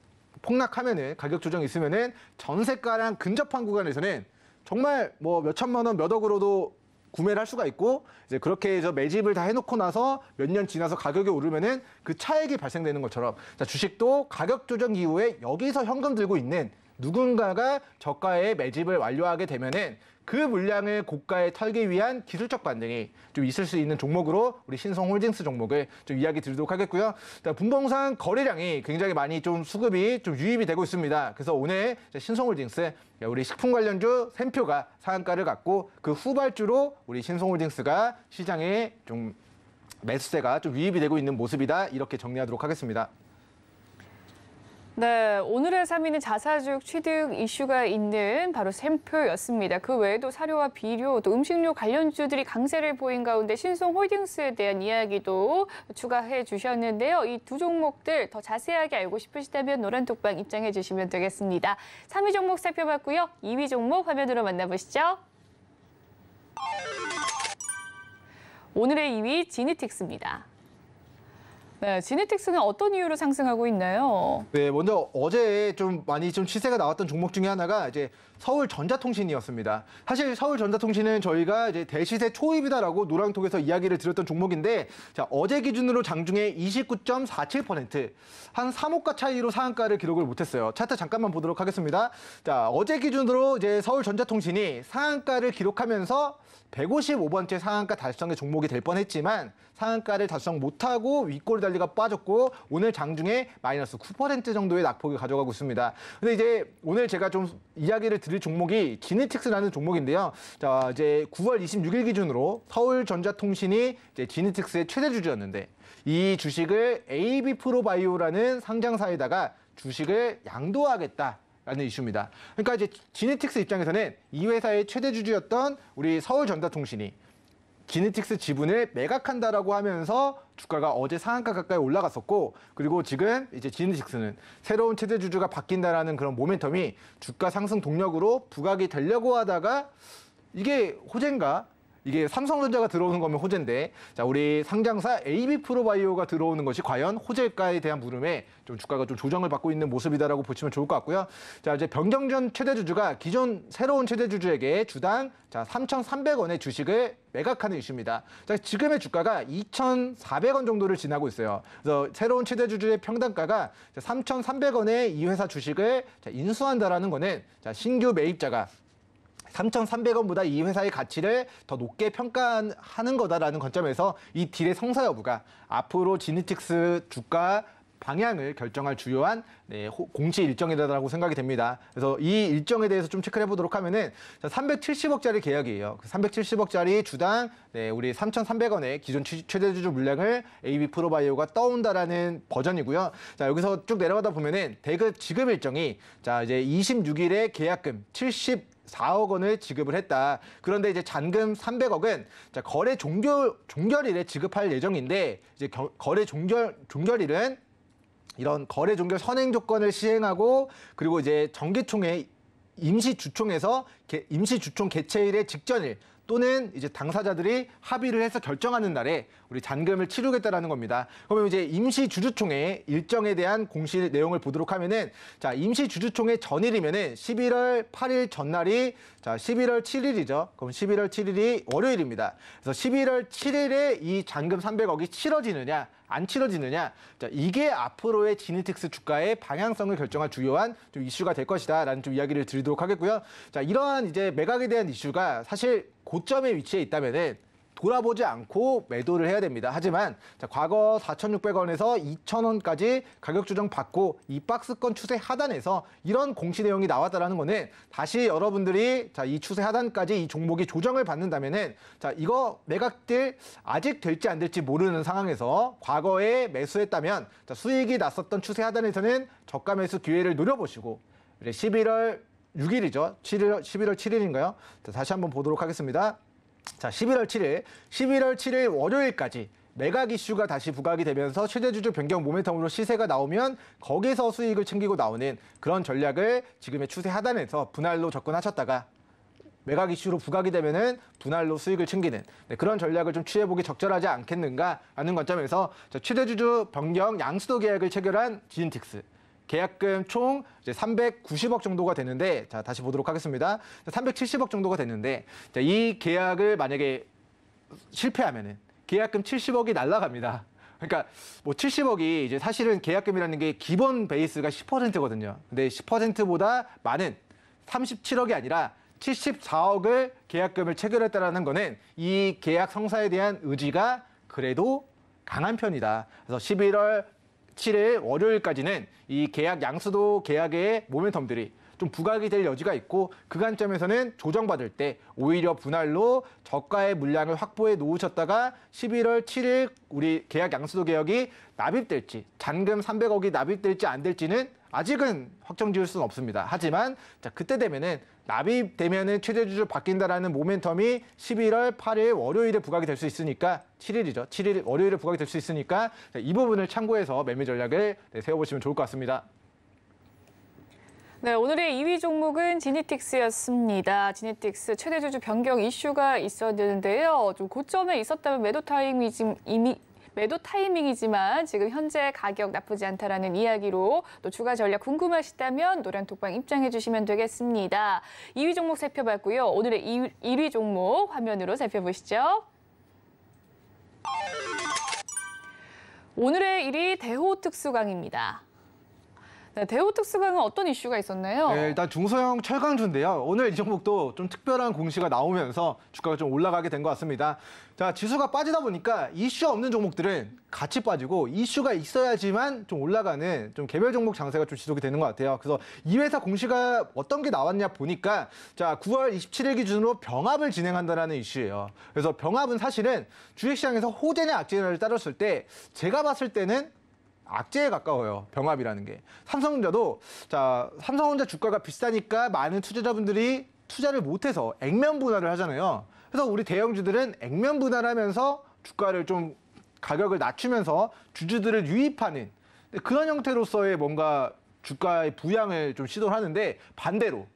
폭락하면은 가격 조정이 있으면은 전세가랑 근접한 구간에서는 정말 뭐 몇천만 원, 몇 억으로도 구매를 할 수가 있고 이제 그렇게 해서 매집을 다 해놓고 나서 몇 년 지나서 가격이 오르면은 그 차액이 발생되는 것처럼 자, 주식도 가격 조정 이후에 여기서 현금 들고 있는 누군가가 저가의 매집을 완료하게 되면은 그 물량을 고가에 털기 위한 기술적 반등이 좀 있을 수 있는 종목으로 우리 신성홀딩스 종목을 좀 이야기 드리도록 하겠고요. 분봉상 거래량이 굉장히 많이 좀 수급이 좀 유입이 되고 있습니다. 그래서 오늘 신성홀딩스 우리 식품 관련주 샘표가 상한가를 갖고 그 후발주로 우리 신성홀딩스가 시장에 좀 매수세가 좀 유입이 되고 있는 모습이다. 이렇게 정리하도록 하겠습니다. 네, 오늘의 3위는 자사주 취득 이슈가 있는 바로 샘표였습니다. 그 외에도 사료와 비료, 또 음식료 관련주들이 강세를 보인 가운데 신성홀딩스에 대한 이야기도 추가해 주셨는데요. 이 두 종목들 더 자세하게 알고 싶으시다면 노란톡방 입장해 주시면 되겠습니다. 3위 종목 살펴봤고요. 2위 종목 화면으로 만나보시죠. 오늘의 2위 지니틱스입니다. 네, 지네틱스는 어떤 이유로 상승하고 있나요? 네, 먼저 어제 좀 많이 시세가 나왔던 종목 중에 하나가 이제 서울전자통신이었습니다. 사실 서울전자통신은 저희가 이제 대시세 초입이다라고 노랑톡에서 이야기를 드렸던 종목인데, 자, 어제 기준으로 장중에 29.47%, 한 3호가 차이로 상한가를 기록을 못했어요. 차트 잠깐만 보도록 하겠습니다. 자, 어제 기준으로 이제 서울전자통신이 상한가를 기록하면서 155번째 상한가 달성의 종목이 될 뻔했지만 상한가를 달성 못하고 윗꼬리 달리가 빠졌고 오늘 장중에 마이너스 9% 정도의 낙폭을 가져가고 있습니다. 근데 이제 오늘 제가 좀 이야기를 드릴 종목이 지네틱스라는 종목인데요. 자, 이제 9월 26일 기준으로 서울전자통신이 이제 지네틱스의 최대 주주였는데 이 주식을 AB프로바이오라는 상장사에다가 주식을 양도하겠다. 라는 이슈입니다. 그러니까 이제 지네틱스 입장에서는 이 회사의 최대 주주였던 우리 서울전자통신이 지네틱스 지분을 매각한다라고 하면서 주가가 어제 상한가 가까이 올라갔었고, 그리고 지금 이제 지네틱스는 새로운 최대 주주가 바뀐다라는 그런 모멘텀이 주가 상승 동력으로 부각이 되려고 하다가 이게 호재인가? 이게 삼성전자가 들어오는 거면 호재인데, 자, 우리 상장사 AB프로바이오가 들어오는 것이 과연 호재일까에 대한 물음에 좀 주가가 좀 조정을 받고 있는 모습이다라고 보시면 좋을 것 같고요. 자, 이제 변경 전 최대 주주가 기존 새로운 최대 주주에게 주당 3,300원의 주식을 매각하는 이슈입니다. 자, 지금의 주가가 2,400원 정도를 지나고 있어요. 그래서 새로운 최대 주주의 평단가가 3,300원의 이 회사 주식을 인수한다라는 거는 신규 매입자가 3,300원보다 이 회사의 가치를 더 높게 평가하는 거다라는 관점에서 이 딜의 성사 여부가 앞으로 지네틱스 주가 방향을 결정할 주요한 공시 일정이다라고 생각이 됩니다. 그래서 이 일정에 대해서 좀 체크를 해보도록 하면은 370억짜리 계약이에요. 370억짜리 주당 우리 3,300원의 기존 최대주주 물량을 AB프로바이오가 떠온다라는 버전이고요. 자, 여기서 쭉 내려가다 보면은 대급 지급 일정이 자, 이제 26일에 계약금 4억 원을 지급을 했다. 그런데 이제 잔금 300억은 자, 거래 종결일에 지급할 예정인데 이제 거래 종결일은 이런 거래 종결 선행 조건을 시행하고 그리고 이제 정기총회 임시 주총에서 임시 주총 개최일의 직전일 또는 이제 당사자들이 합의를 해서 결정하는 날에 우리 잔금을 치르겠다라는 겁니다. 그러면 이제 임시 주주총회 일정에 대한 공시 내용을 보도록 하면은 자, 임시 주주총회 전일이면은 11월 8일 전날이 자, 11월 7일이죠. 그럼 11월 7일이 월요일입니다. 그래서 11월 7일에 이 잔금 300억이 치러지느냐 안 치러지느냐, 자, 이게 앞으로의 지네틱스 주가의 방향성을 결정할 주요한 좀 이슈가 될 것이다라는 좀 이야기를 드리도록 하겠고요. 자, 이러한 이제 매각에 대한 이슈가 사실 고점에 위치해 있다면은 돌아보지 않고 매도를 해야 됩니다. 하지만 자, 과거 4,600원에서 2,000원까지 가격 조정 받고 이 박스권 추세 하단에서 이런 공시 내용이 나왔다라는 거는 다시 여러분들이 자, 이 추세 하단까지 이 종목이 조정을 받는다면은 자, 이거 매각들 아직 될지 안 될지 모르는 상황에서 과거에 매수했다면 자, 수익이 났었던 추세 하단에서는 저가 매수 기회를 노려보시고 11월 6일이죠. 11월 7일인가요? 자, 다시 한번 보도록 하겠습니다. 자, 11월 7일 월요일까지 매각 이슈가 다시 부각이 되면서 최대주주 변경 모멘텀으로 시세가 나오면 거기서 수익을 챙기고 나오는 그런 전략을 지금의 추세 하단에서 분할로 접근하셨다가 매각 이슈로 부각이 되면은 분할로 수익을 챙기는 그런 전략을 좀 취해보기 적절하지 않겠는가 하는 관점에서 최대주주 변경 양수도 계약을 체결한 지네틱스. 계약금 총 이제 390억 정도가 되는데, 자, 다시 보도록 하겠습니다. 370억 정도가 되는데, 자, 이 계약을 만약에 실패하면은 계약금 70억이 날아갑니다. 그러니까 뭐 70억이 이제 사실은 계약금이라는 게 기본 베이스가 10%거든요. 근데 10%보다 많은 37억이 아니라 74억을 계약금을 체결했다라는 거는 이 계약 성사에 대한 의지가 그래도 강한 편이다. 그래서 11월 7일 월요일까지는 이 계약 양수도 계약의 모멘텀들이 좀 부각이 될 여지가 있고 그 관점에서는 조정받을 때 오히려 분할로 저가의 물량을 확보해 놓으셨다가 11월 7일 우리 계약 양수도 계약이 납입될지 잔금 300억이 납입될지 안 될지는 아직은 확정 지을 수는 없습니다. 하지만 자, 그때 되면은 납입되면은 최대주주 바뀐다라는 모멘텀이 11월 8일 월요일에 부각이 될 수 있으니까 7일이죠. 7일 월요일에 부각이 될 수 있으니까 자, 이 부분을 참고해서 매매 전략을 세워보시면 좋을 것 같습니다. 네, 오늘의 2위 종목은 지네틱스였습니다. 지네틱스 최대주주 변경 이슈가 있었는데요. 좀 고점에 있었다면 매도 타이밍이 지금 이미 매도 타이밍이지만 지금 현재 가격 나쁘지 않다라는 이야기로 또 추가 전략 궁금하시다면 노란톡방 입장해 주시면 되겠습니다. 2위 종목 살펴봤고요. 오늘의 1위 종목 화면으로 살펴보시죠. 오늘의 1위 대호특수강입니다. 네, 대호특수강은 어떤 이슈가 있었나요? 네, 일단 중소형 철강주인데요. 오늘 이 종목도 좀 특별한 공시가 나오면서 주가가 좀 올라가게 된 것 같습니다. 자, 지수가 빠지다 보니까 이슈 없는 종목들은 같이 빠지고 이슈가 있어야지만 좀 올라가는 좀 개별 종목 장세가 좀 지속이 되는 것 같아요. 그래서 이 회사 공시가 어떤 게 나왔냐 보니까 자, 9월 27일 기준으로 병합을 진행한다는 이슈예요. 그래서 병합은 사실은 주식시장에서 호재냐 악재냐를 따졌을 때 제가 봤을 때는 악재에 가까워요. 병합이라는 게. 삼성전자도 자, 삼성전자 주가가 비싸니까 많은 투자자분들이 투자를 못해서 액면 분할을 하잖아요. 그래서 우리 대형주들은 액면 분할하면서 주가를 좀 가격을 낮추면서 주주들을 유입하는 그런 형태로서의 뭔가 주가의 부양을 좀 시도를 하는데 반대로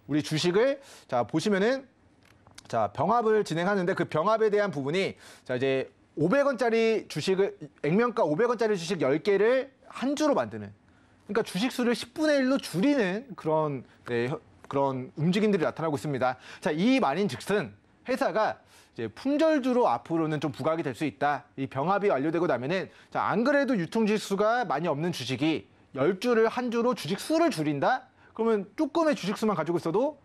우리 주식을 자 보시면은 자 병합을 진행하는데 그 병합에 대한 부분이 자 이제 500원짜리 주식을 액면가 500원짜리 주식 10개를 한 주로 만드는 그러니까 주식 수를 10분의 1로 줄이는 그런 그런 움직임들이 나타나고 있습니다. 자, 이 말인즉슨 회사가 이제 품절주로 앞으로는 좀 부각이 될 수 있다. 이 병합이 완료되고 나면은 자, 안 그래도 유통지수가 많이 없는 주식이 10주를 한 주로 주식 수를 줄인다? 그러면 조금의 주식 수만 가지고 있어도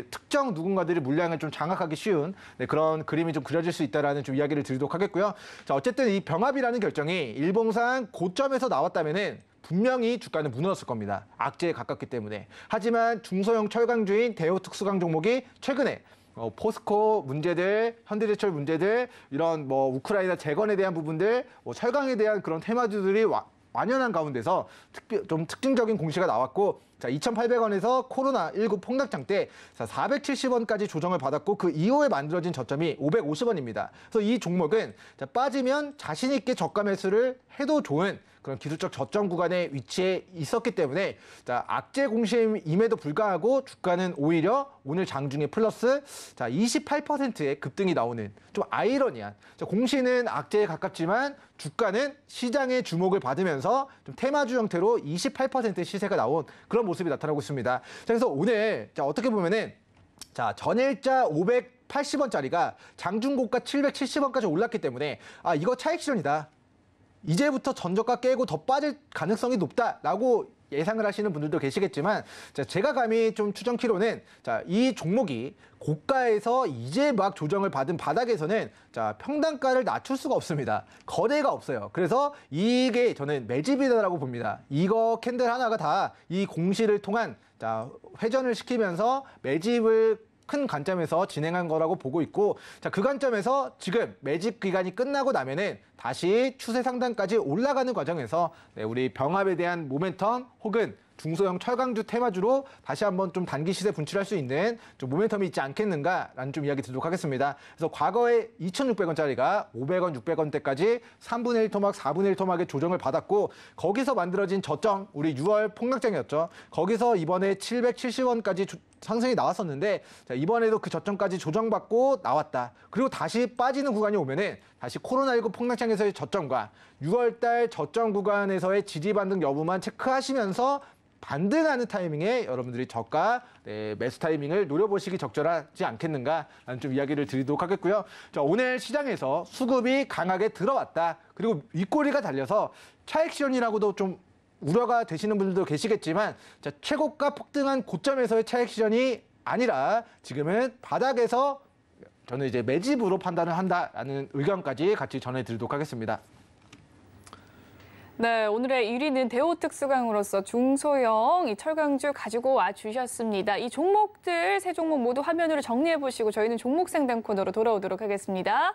특정 누군가들이 물량을 좀 장악하기 쉬운 그런 그림이 좀 그려질 수 있다라는 좀 이야기를 드리도록 하겠고요. 자, 어쨌든 이 병합이라는 결정이 일봉상 고점에서 나왔다면은 분명히 주가는 무너졌을 겁니다. 악재에 가깝기 때문에. 하지만 중소형 철강주인 대호특수강 종목이 최근에 포스코 문제들, 현대제철 문제들, 이런 뭐 우크라이나 재건에 대한 부분들, 철강에 대한 그런 테마주들이 완연한 가운데서 좀 특징적인 공시가 나왔고, 자, 2,800원에서 코로나19 폭락장 때 470원까지 조정을 받았고 그 이후에 만들어진 저점이 550원입니다. 그래서 이 종목은 자, 빠지면 자신 있게 저가 매수를 해도 좋은 그런 기술적 저점 구간에 위치해 있었기 때문에 자, 악재 공시임에도 불구하고 주가는 오히려 오늘 장중에 플러스 자, 28%의 급등이 나오는 좀 아이러니한 자, 공시는 악재에 가깝지만 주가는 시장의 주목을 받으면서 좀 테마주 형태로 28%의 시세가 나온 그런 모습이 나타나고 있습니다. 자, 그래서 오늘 자, 어떻게 보면은 자, 전일자 580원짜리가 장중고가 770원까지 올랐기 때문에 아, 이거 차익 실현이다. 이제부터 전저가 깨고 더 빠질 가능성이 높다라고 예상을 하시는 분들도 계시겠지만 자, 제가 감히 좀 추정키로는 자, 이 종목이 고가에서 이제 막 조정을 받은 바닥에서는 자, 평단가를 낮출 수가 없습니다. 거래가 없어요. 그래서 이게 저는 매집이다라고 봅니다. 이거 캔들 하나가 다 이 공시를 통한 자, 회전을 시키면서 매집을 큰 관점에서 진행한 거라고 보고 있고 자, 그 관점에서 지금 매집 기간이 끝나고 나면은 다시 추세 상단까지 올라가는 과정에서 우리 병합에 대한 모멘텀 혹은 중소형 철강주 테마주로 다시 한번 좀 단기 시세 분출할 수 있는 좀 모멘텀이 있지 않겠는가라는 좀 이야기 드리도록 하겠습니다. 그래서 과거에 2,600원짜리가 500원, 600원대까지 3분의 1 토막, 4분의 1 토막의 조정을 받았고 거기서 만들어진 저점, 우리 6월 폭락장이었죠. 거기서 이번에 770원까지 상승이 나왔었는데 자, 이번에도 그 저점까지 조정받고 나왔다. 그리고 다시 빠지는 구간이 오면은 다시 코로나19 폭락장에서의 저점과 6월달 저점 구간에서의 지지 반등 여부만 체크하시면서 반등하는 타이밍에 여러분들이 저가 매수 타이밍을 노려보시기 적절하지 않겠는가라는 좀 이야기를 드리도록 하겠고요. 자, 오늘 시장에서 수급이 강하게 들어왔다. 그리고 윗꼬리가 달려서 차익 실현이라고도 좀 우려가 되시는 분들도 계시겠지만 자, 최고가 폭등한 고점에서의 차익 실현이 아니라 지금은 바닥에서 저는 이제 매집으로 판단을 한다라는 의견까지 같이 전해드리도록 하겠습니다. 네, 오늘의 1위는 대호특수강으로서 중소형 이 철강주 가지고 와 주셨습니다. 이 종목들 세 종목 모두 화면으로 정리해 보시고 저희는 종목 상담 코너로 돌아오도록 하겠습니다.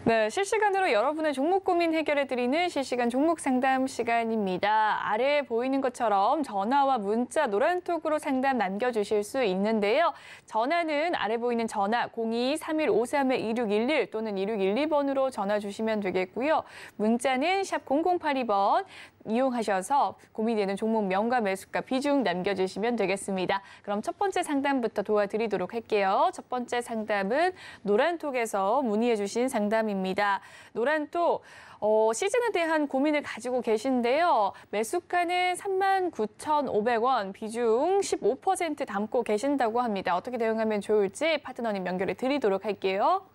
네, 실시간으로 여러분의 종목 고민 해결해드리는 실시간 종목 상담 시간입니다. 아래에 보이는 것처럼 전화와 문자, 노란톡으로 상담 남겨주실 수 있는데요. 전화는 아래 보이는 전화 02-3153-2611 또는 2612번으로 전화 주시면 되겠고요. 문자는 샵 0082번 이용하셔서 고민되는 종목 명과 매수가 비중 남겨주시면 되겠습니다. 그럼 첫 번째 상담부터 도와드리도록 할게요. 첫 번째 상담은 노란톡에서 문의해 주신 상담입니다. 노란톡, 시즌에 대한 고민을 가지고 계신데요. 매수가는 39,500원, 비중 15% 담고 계신다고 합니다. 어떻게 대응하면 좋을지 파트너님 연결해 드리도록 할게요.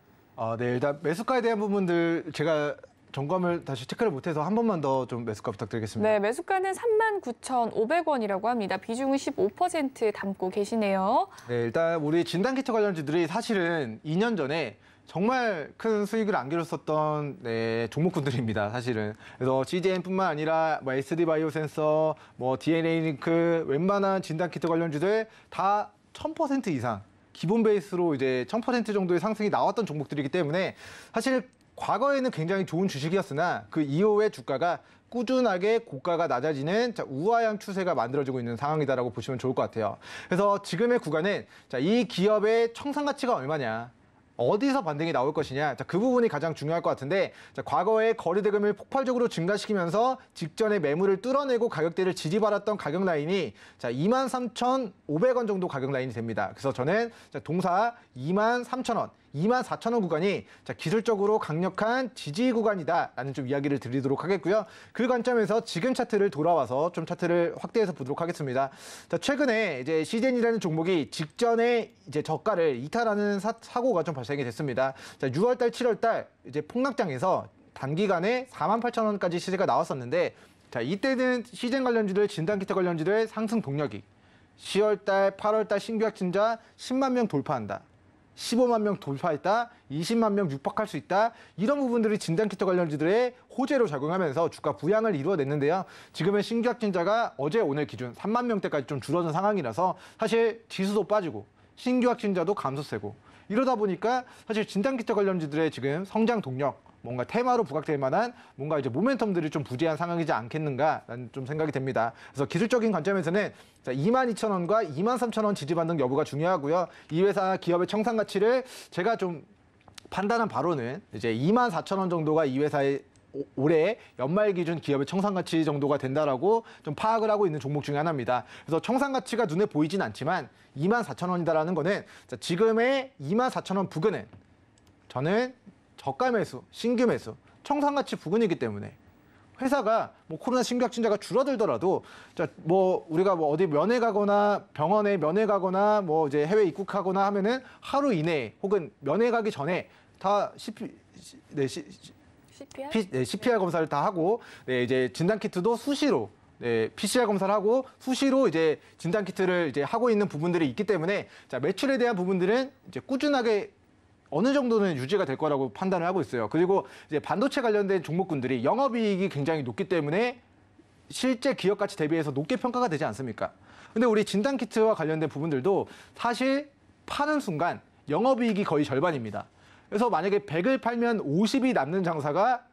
네, 일단 매수가에 대한 부분들 제가 점검을 다시 체크를 못해서 한 번만 더 좀 매수가 부탁드리겠습니다. 네, 매수가는 39,500원이라고 합니다. 비중은 15% 담고 계시네요. 네, 일단 우리 진단키트 관련주들이 사실은 2년 전에 정말 큰 수익을 안겨줬었던 종목군들입니다, 사실은. 그래서 CJN뿐만 아니라 뭐 SD바이오센서, 뭐 DNA링크, 웬만한 진단키트 관련주들 다 1000% 이상 기본 베이스로 이제 1000% 정도의 상승이 나왔던 종목들이기 때문에 사실 과거에는 굉장히 좋은 주식이었으나 그 이후에 주가가 꾸준하게 고가가 낮아지는 우하향 추세가 만들어지고 있는 상황이다라고 보시면 좋을 것 같아요. 그래서 지금의 구간은 이 기업의 청산 가치가 얼마냐, 어디서 반등이 나올 것이냐, 그 부분이 가장 중요할 것 같은데, 과거에 거래대금을 폭발적으로 증가시키면서 직전에 매물을 뚫어내고 가격대를 지지받았던 가격 라인이 23,500원 정도 가격 라인이 됩니다. 그래서 저는 동사 23,000원, 24,000원 구간이 기술적으로 강력한 지지 구간이다라는 좀 이야기를 드리도록 하겠고요. 그 관점에서 지금 차트를 돌아와서 좀 차트를 확대해서 보도록 하겠습니다. 최근에 이제 CJN이라는 종목이 직전에 이제 저가를 이탈하는 사고가 좀 발생이 됐습니다. 6월달, 7월달 이제 폭락장에서 단기간에 48,000원까지 시세가 나왔었는데, 이때는 CJN 관련주들, 진단키트 관련주들 상승 동력이 10월달, 8월달 신규 확진자 10만 명 돌파한다, 15만 명 돌파했다, 20만 명 육박할 수 있다, 이런 부분들이 진단키트 관련주들의 호재로 작용하면서 주가 부양을 이루어냈는데요. 지금은 신규 확진자가 어제 오늘 기준 3만 명대까지 좀 줄어든 상황이라서 사실 지수도 빠지고 신규 확진자도 감소세고, 이러다 보니까 사실 진단키트 관련주들의 지금 성장 동력, 뭔가 테마로 부각될 만한 뭔가 이제 모멘텀들이 좀 부재한 상황이지 않겠는가라는 좀 생각이 됩니다. 그래서 기술적인 관점에서는 22,000원과 23,000원 지지 반등 여부가 중요하고요. 이 회사 기업의 청산 가치를 제가 좀 판단한 바로는 이제 24,000원 정도가 이 회사의 올해 연말 기준 기업의 청산 가치 정도가 된다라고 좀 파악을 하고 있는 종목 중에 하나입니다. 그래서 청산 가치가 눈에 보이진 않지만 24,000원이다라는 거는 지금의 24,000원 부근은 저는 저가 매수, 신규 매수, 청산 가치 부근이기 때문에 회사가 뭐 코로나 신규 확진자가 줄어들더라도 뭐 우리가 뭐 어디 면회 가거나 병원에 면회 가거나 뭐 이제 해외 입국하거나 하면은 하루 이내에 혹은 면회 가기 전에 다 CPR 검사를 다 하고, 이제 진단키트도 수시로 PCR 검사를 하고 수시로 이제 진단키트를 이제 하고 있는 부분들이 있기 때문에 매출에 대한 부분들은 이제 꾸준하게 어느 정도는 유지가 될 거라고 판단을 하고 있어요. 그리고 이제 반도체 관련된 종목군들이 영업이익이 굉장히 높기 때문에 실제 기업 가치 대비해서 높게 평가가 되지 않습니까? 근데 우리 진단키트와 관련된 부분들도 사실 파는 순간 영업이익이 거의 절반입니다. 그래서 만약에 100을 팔면 50이 남는 장사가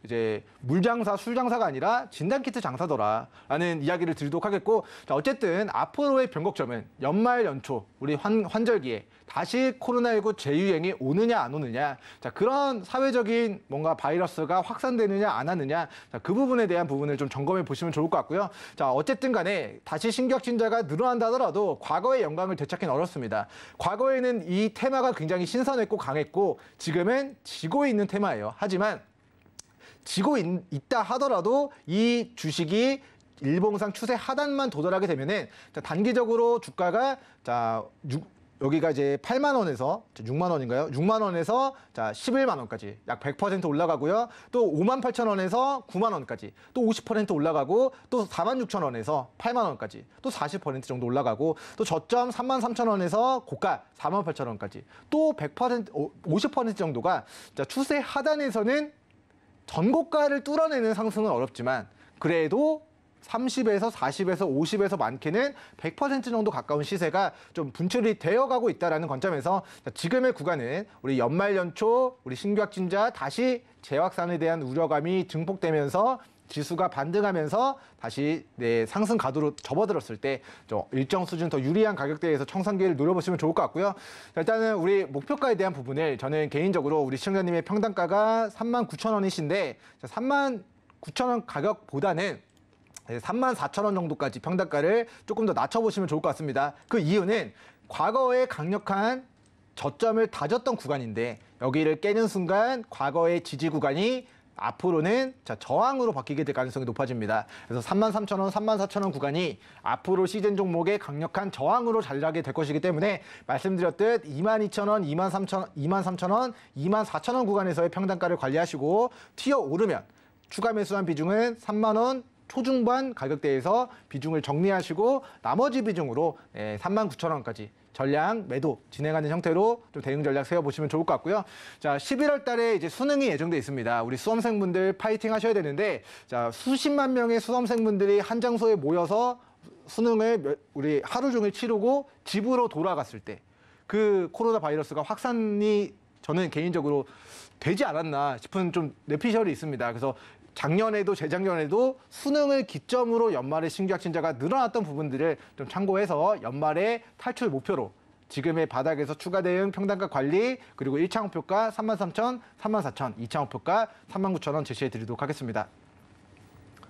이제 물장사, 술장사가 아니라 진단키트 장사더라라는 이야기를 드리도록 하겠고, 어쨌든 앞으로의 변곡점은 연말 연초 우리 환절기에 다시 코로나19 재유행이 오느냐 안 오느냐, 그런 사회적인 뭔가 바이러스가 확산되느냐 안 하느냐, 그 부분에 대한 부분을 좀 점검해 보시면 좋을 것 같고요. 어쨌든 간에 다시 신규 확진자가 늘어난다 하더라도 과거의 영광을 되찾기는 어렵습니다. 과거에는 이 테마가 굉장히 신선했고 강했고 지금은 지고 있는 테마예요. 하지만 지고 있다 하더라도 이 주식이 일봉상 추세 하단만 도달하게 되면은 단기적으로 주가가 여기가 이제 8만 원에서 6만 원인가요? 6만 원에서 11만 원까지 약 100% 올라가고요. 또 5만 8천 원에서 9만 원까지 또 50% 올라가고, 또 4만 6천 원에서 8만 원까지 또 40% 정도 올라가고, 또 저점 3만 3천 원에서 고가 4만 8천 원까지 또 100% 50% 정도가 추세 하단에서는 전고가를 뚫어내는 상승은 어렵지만 그래도 30에서 40에서 50에서 많게는 100% 정도 가까운 시세가 좀 분출이 되어가고 있다는 관점에서 지금의 구간은 우리 연말 연초 우리 신규 확진자 다시 재확산에 대한 우려감이 증폭되면서 지수가 반등하면서 다시 상승 가도로 접어들었을 때 일정 수준 더 유리한 가격대에서 청산기를 노려보시면 좋을 것 같고요. 일단은 우리 목표가에 대한 부분을 저는 개인적으로 우리 시청자님의 평단가가 39,000원이신데 39,000원 가격보다는 34,000원 정도까지 평단가를 조금 더 낮춰보시면 좋을 것 같습니다. 그 이유는 과거에 강력한 저점을 다졌던 구간인데 여기를 깨는 순간 과거의 지지 구간이 앞으로는 저항으로 바뀌게 될 가능성이 높아집니다. 그래서 33,000원, 34,000원 구간이 앞으로 시즌 종목의 강력한 저항으로 자리하게 될 것이기 때문에 말씀드렸듯 22,000원, 23,000원, 24,000원 구간에서의 평단가를 관리하시고 튀어 오르면 추가 매수한 비중은 3만 원 초중반 가격대에서 비중을 정리하시고 나머지 비중으로 39,000원까지 전량 매도 진행하는 형태로 좀 대응 전략 세워보시면 좋을 것 같고요. 자, 11월 달에 이제 수능이 예정돼 있습니다. 우리 수험생분들 파이팅 하셔야 되는데, 자, 수십만 명의 수험생분들이 한 장소에 모여서 수능을 우리 하루 종일 치르고 집으로 돌아갔을 때 그 코로나 바이러스가 확산이 저는 개인적으로 되지 않았나 싶은 좀 내피셜이 있습니다. 그래서 작년에도 재작년에도 수능을 기점으로 연말에 신규 확진자가 늘어났던 부분들을 좀 참고해서 연말에 탈출 목표로 지금의 바닥에서 추가 대응 평단가 관리 그리고 1차 목표가 33,000, 34,000, 2차 목표가 39,000원 제시해 드리도록 하겠습니다.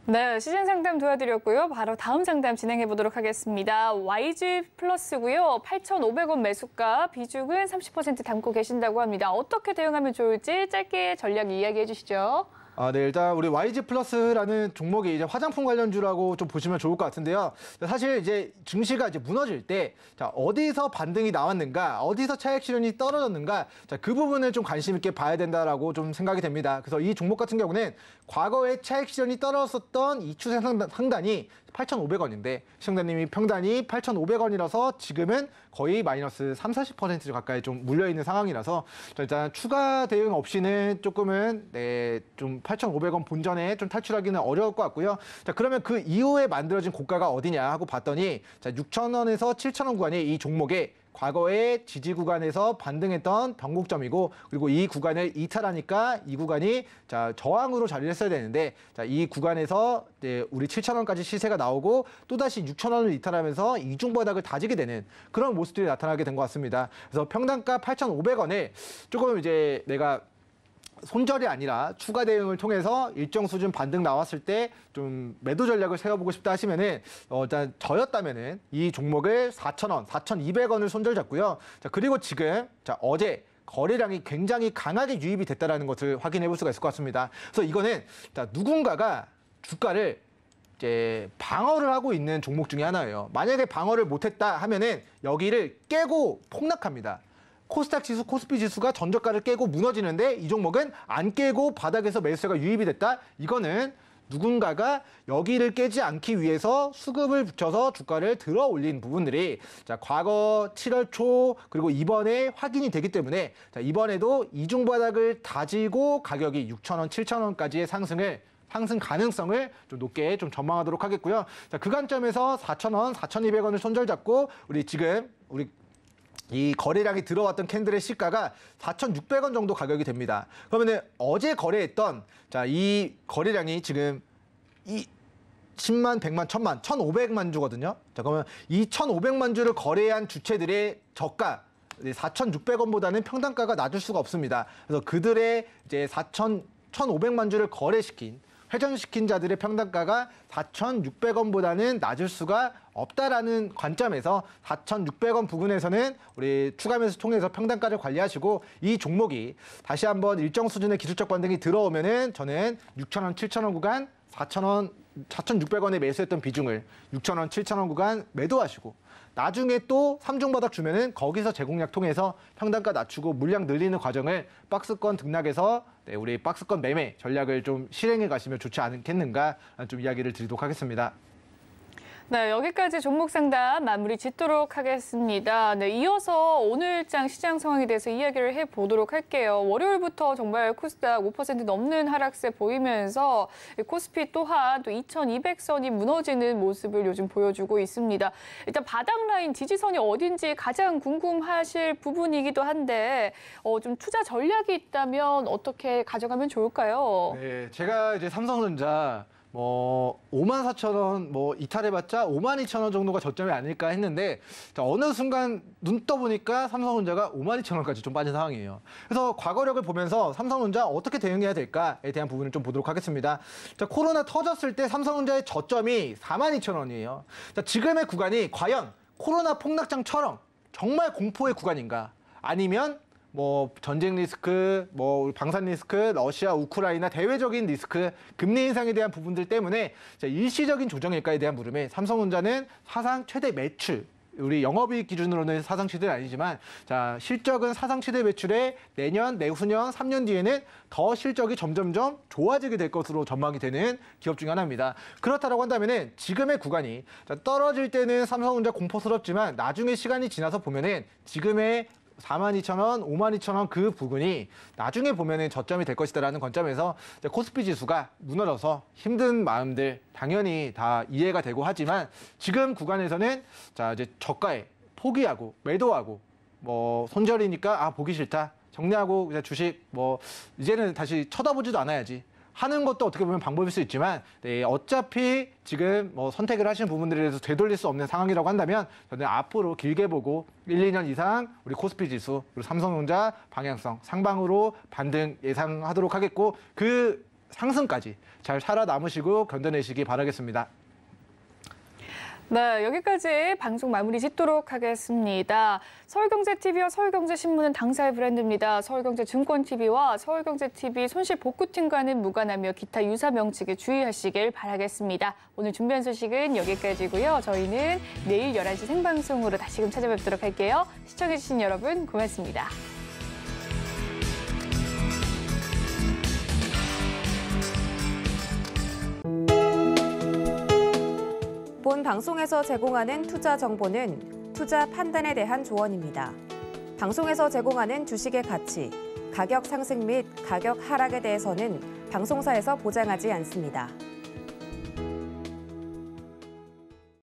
네, 시즌 상담 도와드렸고요. 바로 다음 상담 진행해 보도록 하겠습니다. YG 플러스고요. 8,500원 매수가 비중은 30% 담고 계신다고 합니다. 어떻게 대응하면 좋을지 짧게 전략 이야기해 주시죠. 네, 일단 우리 YG 플러스라는 종목이 이제 화장품 관련주라고 좀 보시면 좋을 것 같은데요. 사실 이제 증시가 이제 무너질 때, 자, 어디서 반등이 나왔는가, 어디서 차익 실현이 떨어졌는가, 자, 그 부분을 좀 관심 있게 봐야 된다라고 좀 생각이 됩니다. 그래서 이 종목 같은 경우는 과거에 차익 실현이 떨어졌던 이 추세 상단이 8,500원인데 시청자님이 평단이 8,500원이라서 지금은 거의 마이너스 30~40% 가까이 좀 물려있는 상황이라서 일단 추가 대응 없이는 조금은 좀 8,500원 본전에 좀 탈출하기는 어려울 것 같고요. 자, 그러면 그 이후에 만들어진 고가가 어디냐 하고 봤더니 6,000원에서 7,000원 구간이 이 종목의 과거의 지지 구간에서 반등했던 변곡점이고 그리고 이 구간을 이탈하니까 이 구간이 저항으로 자리를 했어야 되는데 이 구간에서 우리 7,000원까지 시세가 나오고 또다시 6,000원을 이탈하면서 이중 바닥을 다지게 되는 그런 모습들이 나타나게 된 것 같습니다. 그래서 평단가 8,500원을 조금 이제 내가 손절이 아니라 추가 대응을 통해서 일정 수준 반등 나왔을 때 좀 매도 전략을 세워보고 싶다 하시면은 일단 저였다면은 이 종목을 4,000원, 4,200원을 손절 잡고요. 자, 그리고 지금 어제 거래량이 굉장히 강하게 유입이 됐다라는 것을 확인해 볼 수가 있을 것 같습니다. 그래서 이거는 누군가가 주가를 이제 방어를 하고 있는 종목 중에 하나예요. 만약에 방어를 못했다 하면은 여기를 깨고 폭락합니다. 코스닥 지수, 코스피 지수가 전저가를 깨고 무너지는데 이 종목은 안 깨고 바닥에서 매수세가 유입이 됐다. 이거는 누군가가 여기를 깨지 않기 위해서 수급을 붙여서 주가를 들어 올린 부분들이 과거 7월 초 그리고 이번에 확인이 되기 때문에 이번에도 이중 바닥을 다지고 가격이 6,000원, 7,000원까지의 상승 가능성을 좀 높게 좀 전망하도록 하겠고요. 자, 그 관점에서 4,000원, 4,200원을 손절 잡고 우리 이 거래량이 들어왔던 캔들의 시가가 4,600원 정도 가격이 됩니다. 그러면 어제 거래했던 이 거래량이 지금 이 10만, 100만, 1000만, 1,500만 주거든요. 자, 그러면 이 1,500만 주를 거래한 주체들의 저가 4,600원보다는 평단가가 낮을 수가 없습니다. 그래서 그들의 이제 1,500만 주를 거래시킨 회전시킨 자들의 평단가가 4,600원보다는 낮을 수가 없다라는 관점에서 4,600원 부근에서는 우리 추가 매수 통해서 평단가를 관리하시고 이 종목이 다시 한번 일정 수준의 기술적 반등이 들어오면은 저는 6,000원, 7,000원 구간 4,600원에 매수했던 비중을 6,000원, 7,000원 구간 매도하시고 나중에 또 3중 바닥 주면은 거기서 제공량 통해서 평단가 낮추고 물량 늘리는 과정을 박스권 등락해서 우리 박스권 매매 전략을 좀 실행해 가시면 좋지 않겠는가 좀 이야기를 드리도록 하겠습니다. 네, 여기까지 종목 상담 마무리 짓도록 하겠습니다. 네, 이어서 오늘장 시장 상황에 대해서 이야기를 해보도록 할게요. 월요일부터 정말 코스닥 5% 넘는 하락세 보이면서 코스피 또한 또 2200선이 무너지는 모습을 요즘 보여주고 있습니다. 일단 바닥 라인 지지선이 어딘지 가장 궁금하실 부분이기도 한데 좀 투자 전략이 있다면 어떻게 가져가면 좋을까요? 네, 제가 이제 삼성전자 54,000원 이탈해봤자 52,000원 정도가 저점이 아닐까 했는데 자, 어느 순간 눈 떠보니까 삼성전자가 52,000원까지 좀 빠진 상황이에요. 그래서 과거력을 보면서 삼성전자 어떻게 대응해야 될까에 대한 부분을 좀 보도록 하겠습니다. 자, 코로나 터졌을 때 삼성전자의 저점이 42,000원이에요. 자, 지금의 구간이 과연 코로나 폭락장처럼 정말 공포의 구간인가? 아니면 전쟁 리스크, 방산 리스크, 러시아, 우크라이나 대외적인 리스크, 금리 인상에 대한 부분들 때문에 일시적인 조정일까에 대한 물음에 삼성전자는 사상 최대 매출, 우리 영업이익 기준으로는 사상 최대는 아니지만 자, 실적은 사상 최대 매출에 내년, 내후년, 3년 뒤에는 더 실적이 점점점 좋아지게 될 것으로 전망이 되는 기업 중 하나입니다. 그렇다고 한다면은 지금의 구간이 떨어질 때는 삼성전자 공포스럽지만 나중에 시간이 지나서 보면은 지금의 42,000원, 52,000원 그 부분이 나중에 보면은 저점이 될 것이다라는 관점에서 코스피 지수가 무너져서 힘든 마음들 당연히 다 이해가 되고 하지만 지금 구간에서는 자, 이제 저가에 포기하고 매도하고 손절이니까 보기 싫다. 정리하고 그냥 주식 이제는 다시 쳐다보지도 않아야지. 하는 것도 어떻게 보면 방법일 수 있지만 네, 어차피 지금 선택을 하시는 부분들에 대해서 되돌릴 수 없는 상황이라고 한다면 저는 앞으로 길게 보고 1, 2년 이상 우리 코스피 지수 그리고 삼성전자 방향성 상방으로 반등 예상하도록 하겠고 그 상승까지 잘 살아남으시고 견뎌내시기 바라겠습니다. 네, 여기까지 방송 마무리 짓도록 하겠습니다. 서울경제TV와 서울경제신문은 당사의 브랜드입니다. 서울경제증권TV와 서울경제TV 손실복구팀과는 무관하며 기타 유사 명칭에 주의하시길 바라겠습니다. 오늘 준비한 소식은 여기까지고요. 저희는 내일 11시 생방송으로 다시금 찾아뵙도록 할게요. 시청해주신 여러분 고맙습니다. 본 방송에서 제공하는 투자 정보는 투자 판단에 대한 조언입니다. 방송에서 제공하는 주식의 가치, 가격 상승 및 가격 하락에 대해서는 방송사에서 보장하지 않습니다.